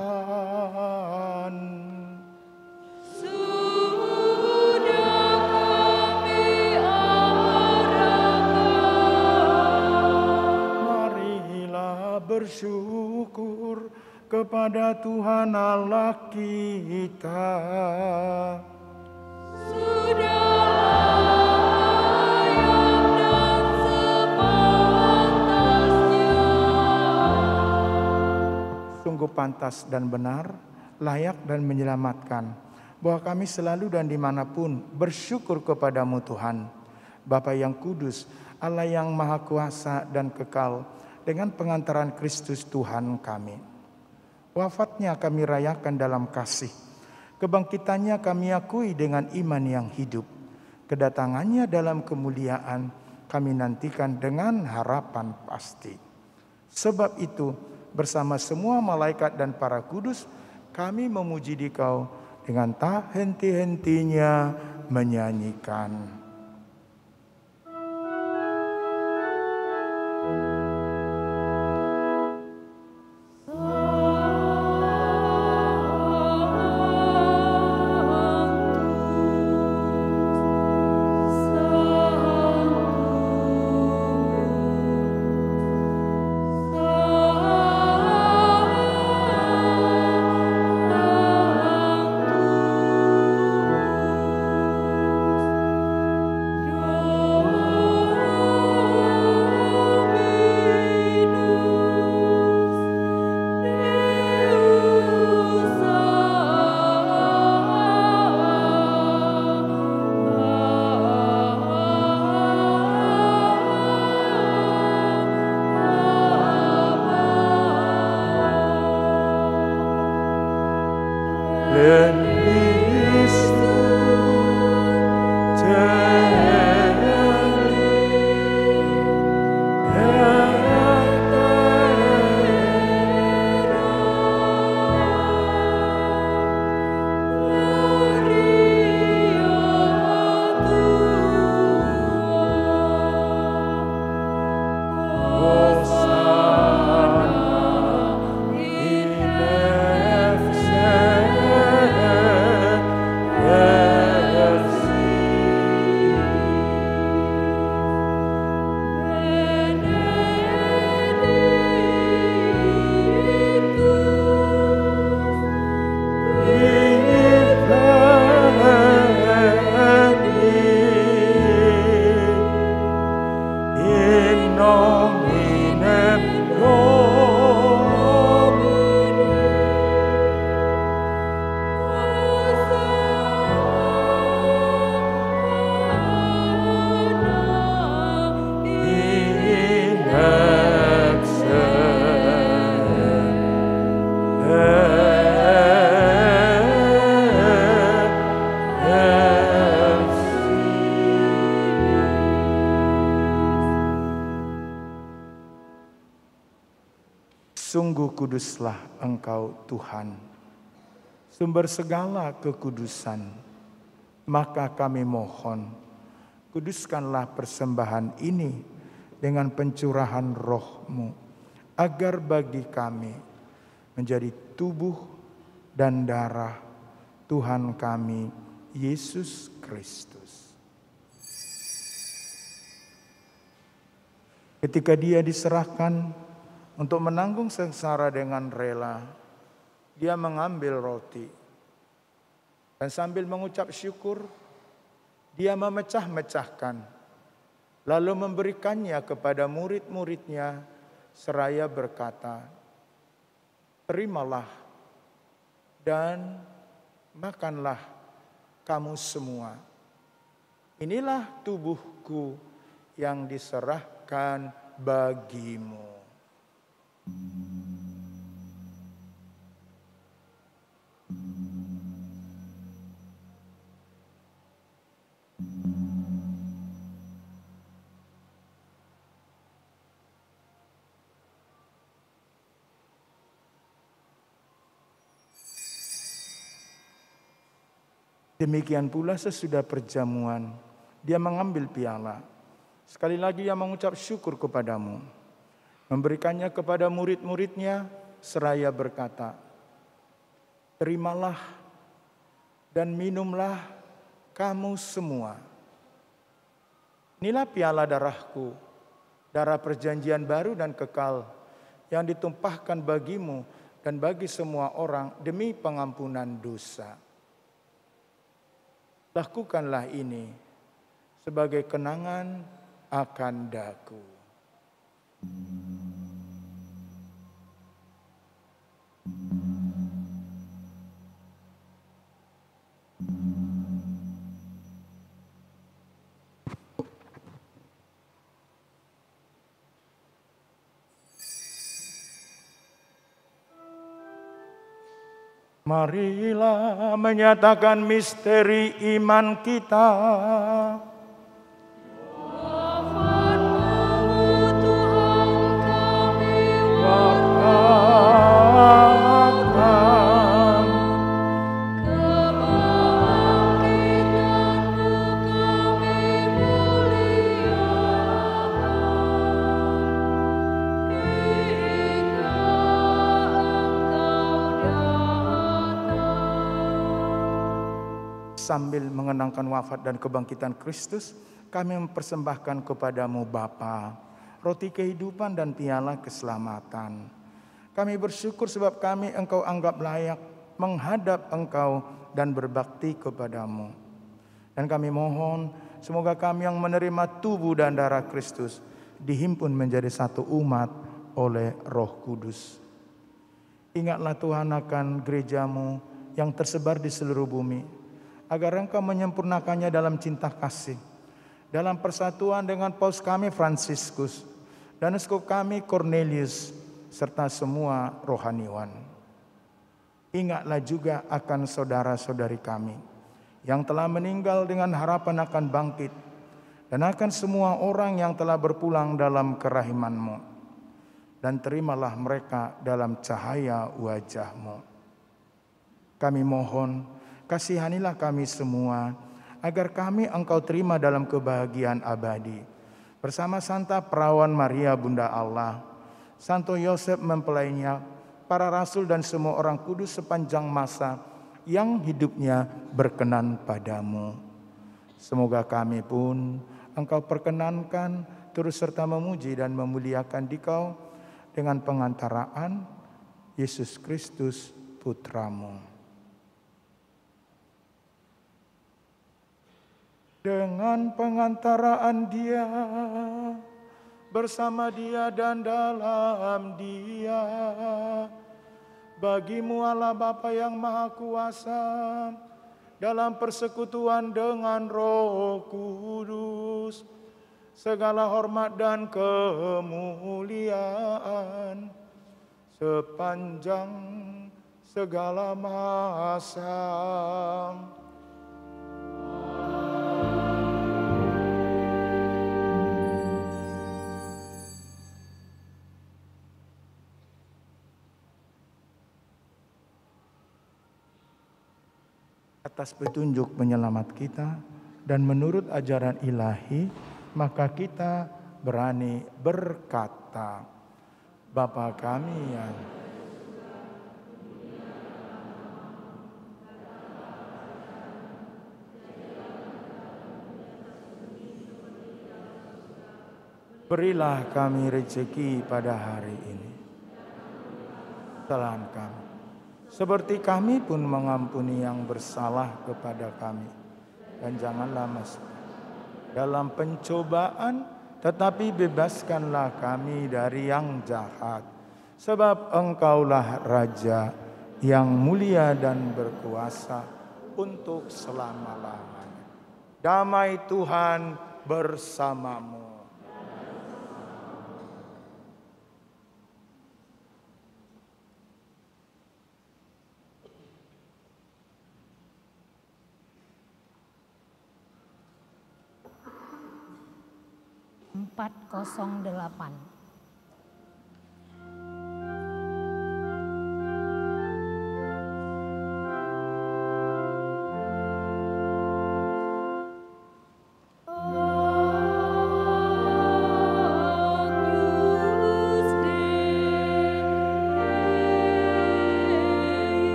Bersyukur kepada Tuhan Allah kita. Sudah layak dan sepantasnya. Sungguh pantas dan benar, layak dan menyelamatkan, bahwa kami selalu dan dimanapun bersyukur kepadamu Tuhan, Bapa yang kudus, Allah yang maha kuasa dan kekal, dengan pengantaran Kristus Tuhan kami. Wafatnya kami rayakan dalam kasih. Kebangkitannya kami akui dengan iman yang hidup. Kedatangannya dalam kemuliaan kami nantikan dengan harapan pasti. Sebab itu bersama semua malaikat dan para kudus kami memuji Dikau dengan tak henti-hentinya menyanyikan. Sungguh kuduslah Engkau Tuhan, sumber segala kekudusan. Maka kami mohon, kuduskanlah persembahan ini dengan pencurahan roh-Mu, agar bagi kami menjadi tubuh dan darah Tuhan kami, Yesus Kristus. Ketika Dia diserahkan untuk menanggung sengsara dengan rela, Dia mengambil roti dan sambil mengucap syukur, Dia memecah-mecahkan, lalu memberikannya kepada murid-muridnya seraya berkata, "Terimalah dan makanlah kamu semua. Inilah tubuhku yang diserahkan bagimu." Demikian pula sesudah perjamuan, Dia mengambil piala. Sekali lagi Ia mengucap syukur kepadamu, memberikannya kepada murid-muridnya seraya berkata, "Terimalah dan minumlah kamu semua. Inilah piala darahku, darah perjanjian baru dan kekal, yang ditumpahkan bagimu dan bagi semua orang demi pengampunan dosa. Lakukanlah ini sebagai kenangan akan daku." Marilah menyatakan misteri iman kita. Sambil mengenangkan wafat dan kebangkitan Kristus, kami mempersembahkan kepadamu Bapa, roti kehidupan dan piala keselamatan. Kami bersyukur sebab kami Engkau anggap layak menghadap Engkau dan berbakti kepadamu. Dan kami mohon, semoga kami yang menerima tubuh dan darah Kristus dihimpun menjadi satu umat oleh Roh Kudus. Ingatlah Tuhan akan gerejamu yang tersebar di seluruh bumi, agar Engkau menyempurnakannya dalam cinta kasih, dalam persatuan dengan Paus kami Fransiskus dan Uskup kami Cornelius, serta semua rohaniwan. Ingatlah juga akan saudara-saudari kami yang telah meninggal dengan harapan akan bangkit, dan akan semua orang yang telah berpulang dalam kerahiman-Mu, dan terimalah mereka dalam cahaya wajah-Mu. Kami mohon, kasihanilah kami semua, agar kami Engkau terima dalam kebahagiaan abadi. Bersama Santa Perawan Maria Bunda Allah, Santo Yosef mempelainya, para rasul dan semua orang kudus sepanjang masa yang hidupnya berkenan padamu. Semoga kami pun Engkau perkenankan terus serta memuji dan memuliakan Dikau dengan pengantaraan Yesus Kristus Putramu. Dengan pengantaraan Dia, bersama Dia dan dalam Dia, bagimu Allah Bapa yang Maha Kuasa, dalam persekutuan dengan Roh Kudus, segala hormat dan kemuliaan sepanjang segala masa. atas petunjuk penyelamat kita, dan menurut ajaran ilahi, maka kita berani berkata, Bapa kami yang berilah kami rezeki pada hari ini. Kesalahan kami, seperti kami pun mengampuni yang bersalah kepada kami. Dan janganlah masuk dalam pencobaan, tetapi bebaskanlah kami dari yang jahat. Sebab Engkaulah Raja yang mulia dan berkuasa untuk selama-lamanya. Damai Tuhan bersamamu. Empat 408.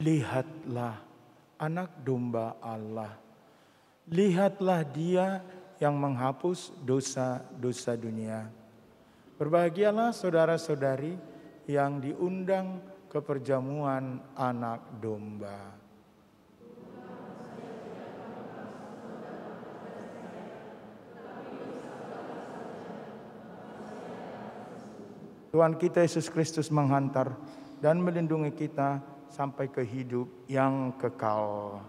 Lihatlah anak domba Allah. Lihatlah Dia yang menghapus dosa-dosa dunia. Berbahagialah saudara-saudari yang diundang ke perjamuan anak domba. Tuhan kita Yesus Kristus menghantar dan melindungi kita sampai ke hidup yang kekal.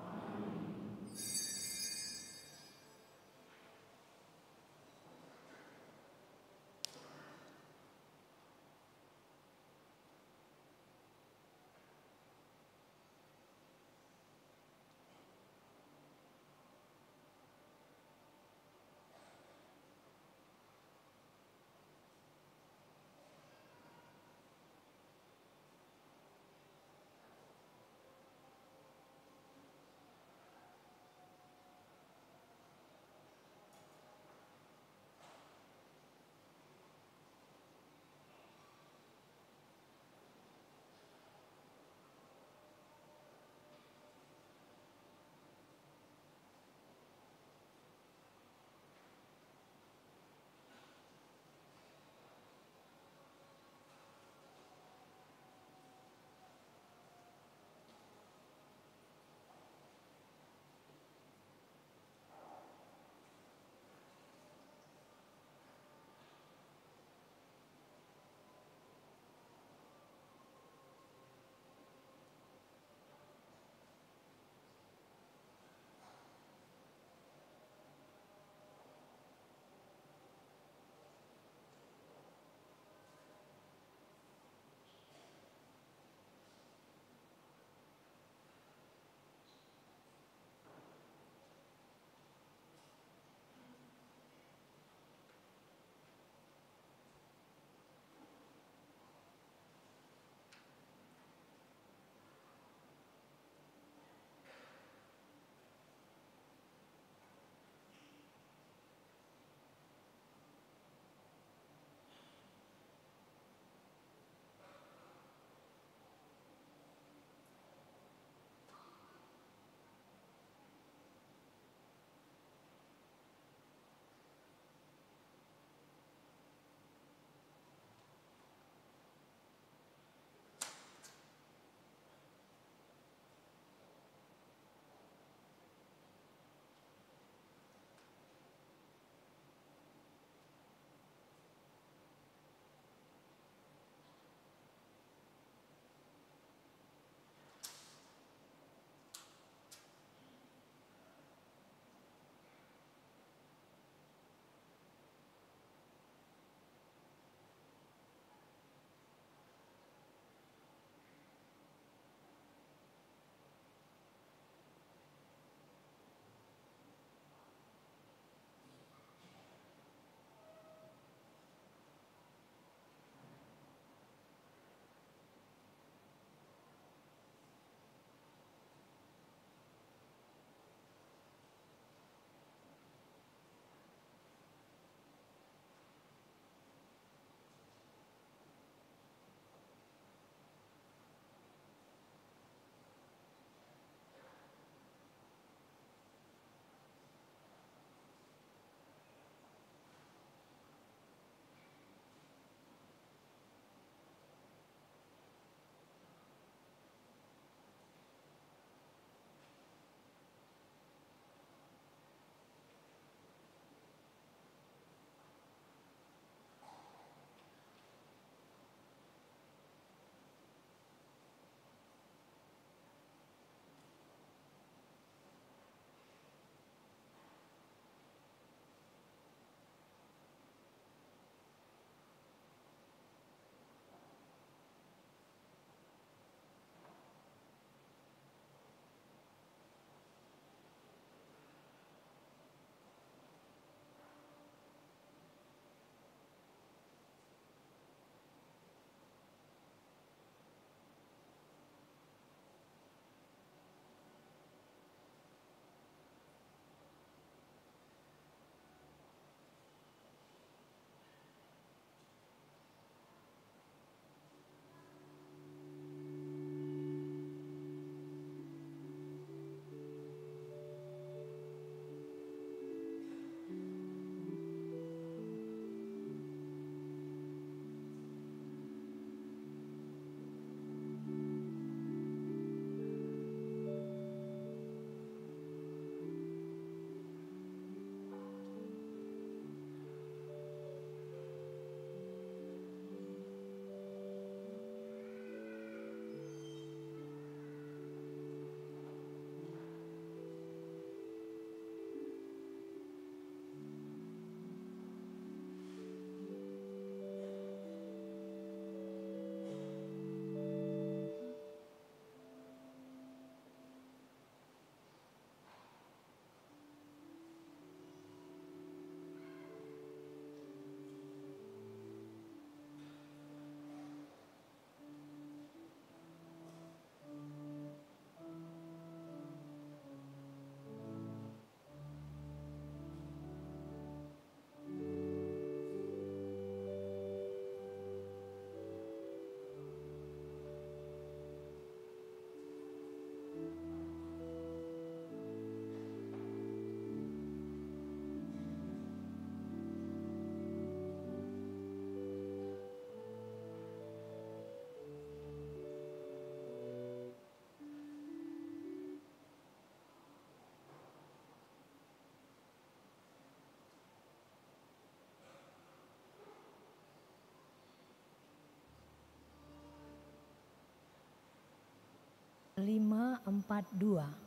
542.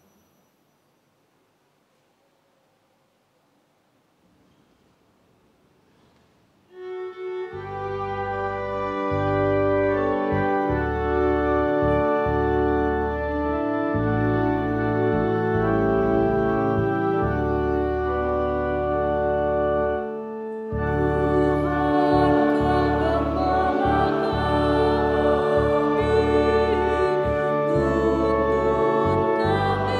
Tuntun kami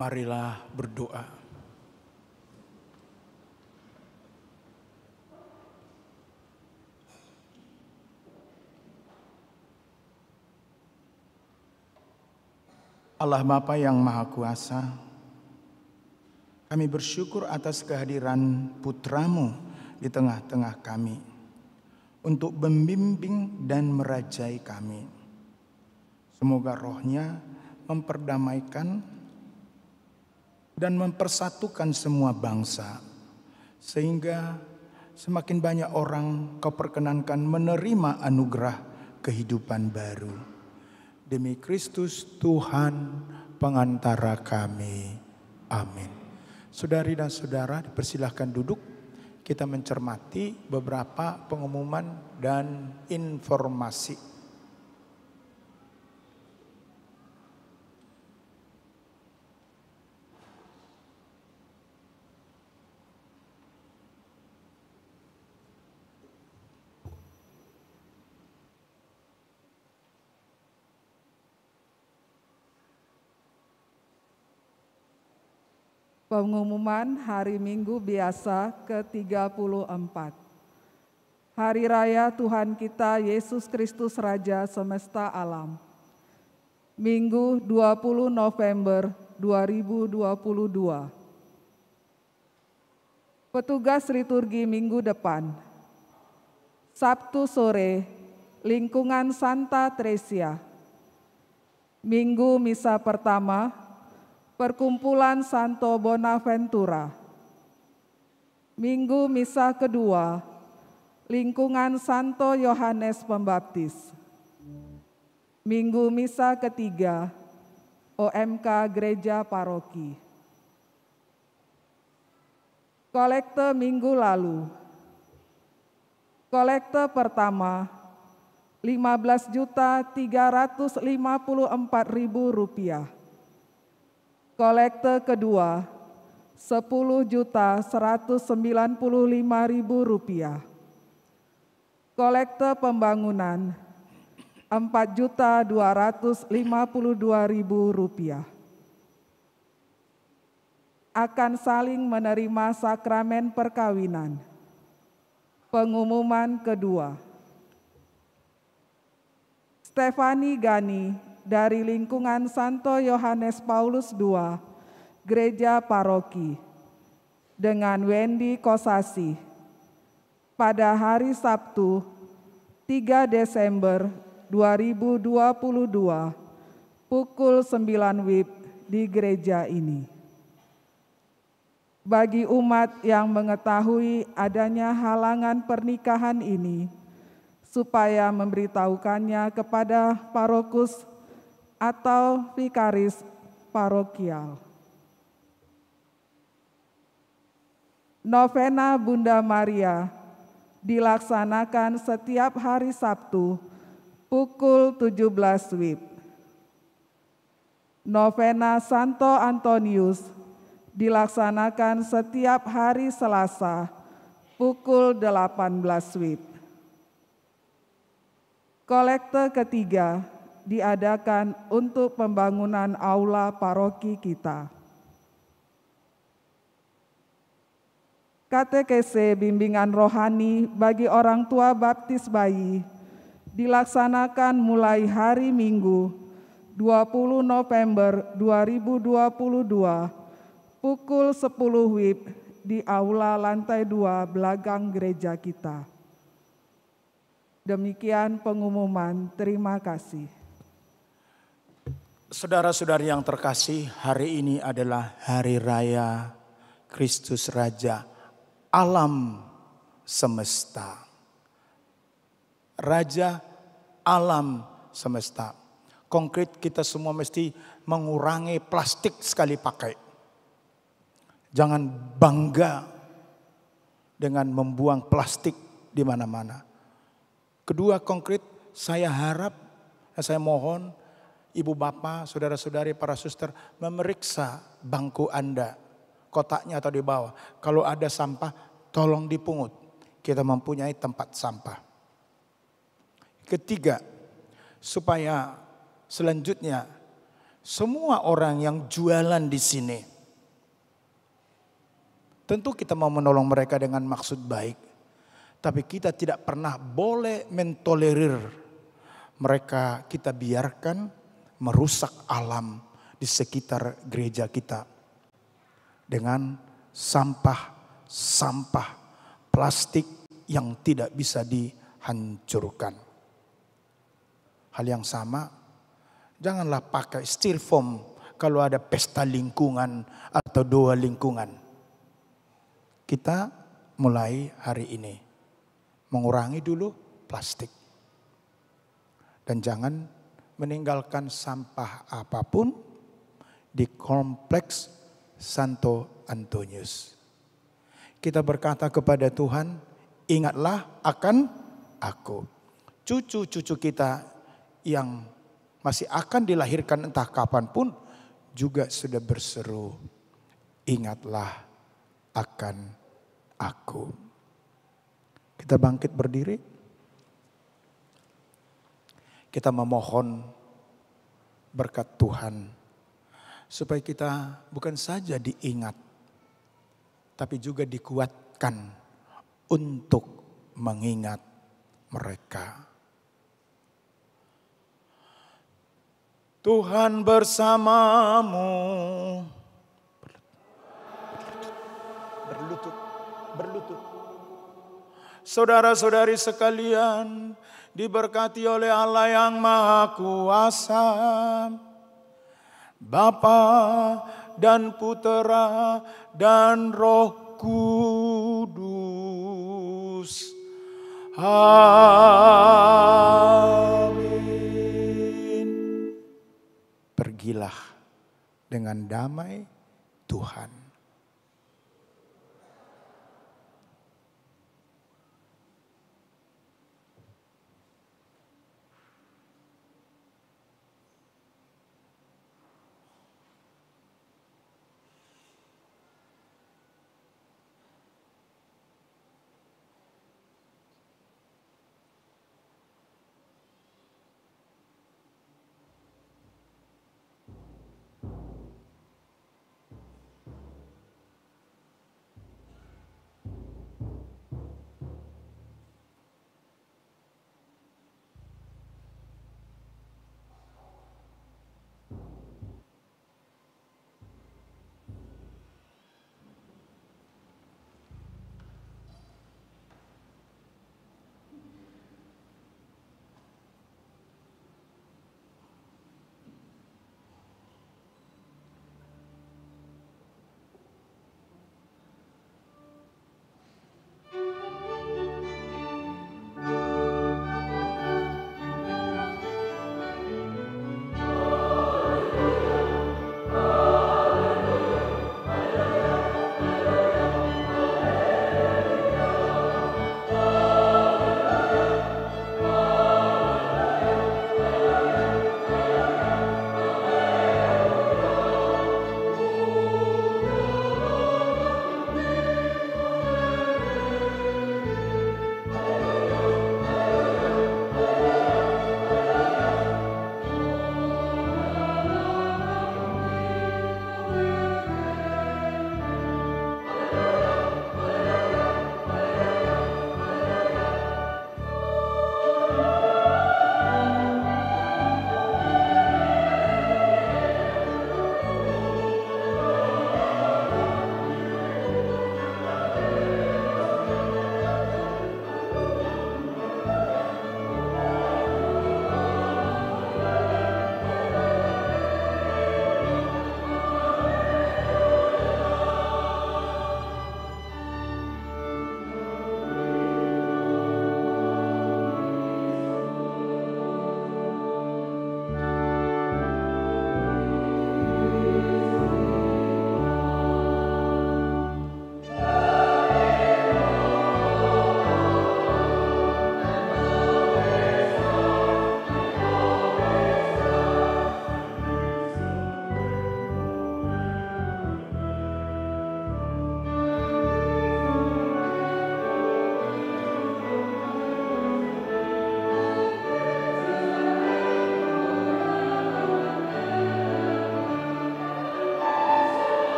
Marilah berdoa. Allah Bapa yang Maha Kuasa, kami bersyukur atas kehadiran Putra-Mu di tengah-tengah kami untuk membimbing dan merajai kami. Semoga rohnya memperdamaikan dan mempersatukan semua bangsa, sehingga semakin banyak orang Kau perkenankan menerima anugerah kehidupan baru. Demi Kristus Tuhan pengantara kami. Amin. Saudari dan saudara, dipersilahkan duduk. Kita mencermati beberapa pengumuman dan informasi. Pengumuman Hari Minggu Biasa ke-34. Hari Raya Tuhan kita Yesus Kristus Raja Semesta Alam. Minggu 20 November 2022. Petugas liturgi minggu depan. Sabtu sore, lingkungan Santa Tresia. Minggu Misa pertama, Perkumpulan Santo Bonaventura. Minggu Misa kedua, lingkungan Santo Yohanes Pembaptis. Minggu Misa ketiga, OMK Gereja Paroki. Kolekte minggu lalu. Kolekte pertama, Rp15.354.000. Kolekte kedua, Rp10.195.000. Kolekte pembangunan, Rp4.252.000. Akan saling menerima sakramen perkawinan. Pengumuman kedua. Stefani Gani dari lingkungan Santo Yohanes Paulus II, Gereja Paroki, dengan Wendy Kosasi, pada hari Sabtu 3 Desember 2022, pukul 9 WIB di gereja ini. Bagi umat yang mengetahui adanya halangan pernikahan ini, supaya memberitahukannya kepada parokus atau vikaris parokial. Novena Bunda Maria dilaksanakan setiap hari Sabtu pukul 17 WIB. Novena Santo Antonius dilaksanakan setiap hari Selasa pukul 18 WIB. Kolekte ketiga diadakan untuk pembangunan aula paroki kita. Katekese bimbingan rohani bagi orang tua baptis bayi dilaksanakan mulai hari Minggu 20 November 2022 pukul 10 WIB di aula lantai 2 belakang gereja kita. Demikian pengumuman, terima kasih. Saudara-saudari yang terkasih, hari ini adalah Hari Raya Kristus Raja Alam Semesta. Raja Alam Semesta. Konkret kita semua mesti mengurangi plastik sekali pakai. Jangan bangga dengan membuang plastik di mana-mana. Kedua, konkret saya harap dan saya mohon Ibu Bapak, saudara-saudari, para suster memeriksa bangku Anda, kotaknya atau di bawah. Kalau ada sampah, tolong dipungut. Kita mempunyai tempat sampah. Ketiga, supaya selanjutnya semua orang yang jualan di sini. Tentu kita mau menolong mereka dengan maksud baik. Tapi kita tidak pernah boleh mentolerir mereka, kita biarkan merusak alam di sekitar gereja kita. Dengan sampah plastik yang tidak bisa dihancurkan. Hal yang sama, janganlah pakai styrofoam kalau ada pesta lingkungan atau doa lingkungan. Kita mulai hari ini mengurangi dulu plastik. Dan jangan meninggalkan sampah apapun di kompleks Santo Antonius. Kita berkata kepada Tuhan, ingatlah akan aku. Cucu-cucu kita yang masih akan dilahirkan entah kapanpun juga sudah berseru, ingatlah akan aku. Kita bangkit berdiri. Kita memohon berkat Tuhan supaya kita bukan saja diingat, tapi juga dikuatkan untuk mengingat mereka. Tuhan bersamamu. Berlutut. Saudara-saudari sekalian, diberkati oleh Allah yang Maha Kuasa, Bapa dan Putera dan Roh Kudus. Amin. Pergilah dengan damai Tuhan.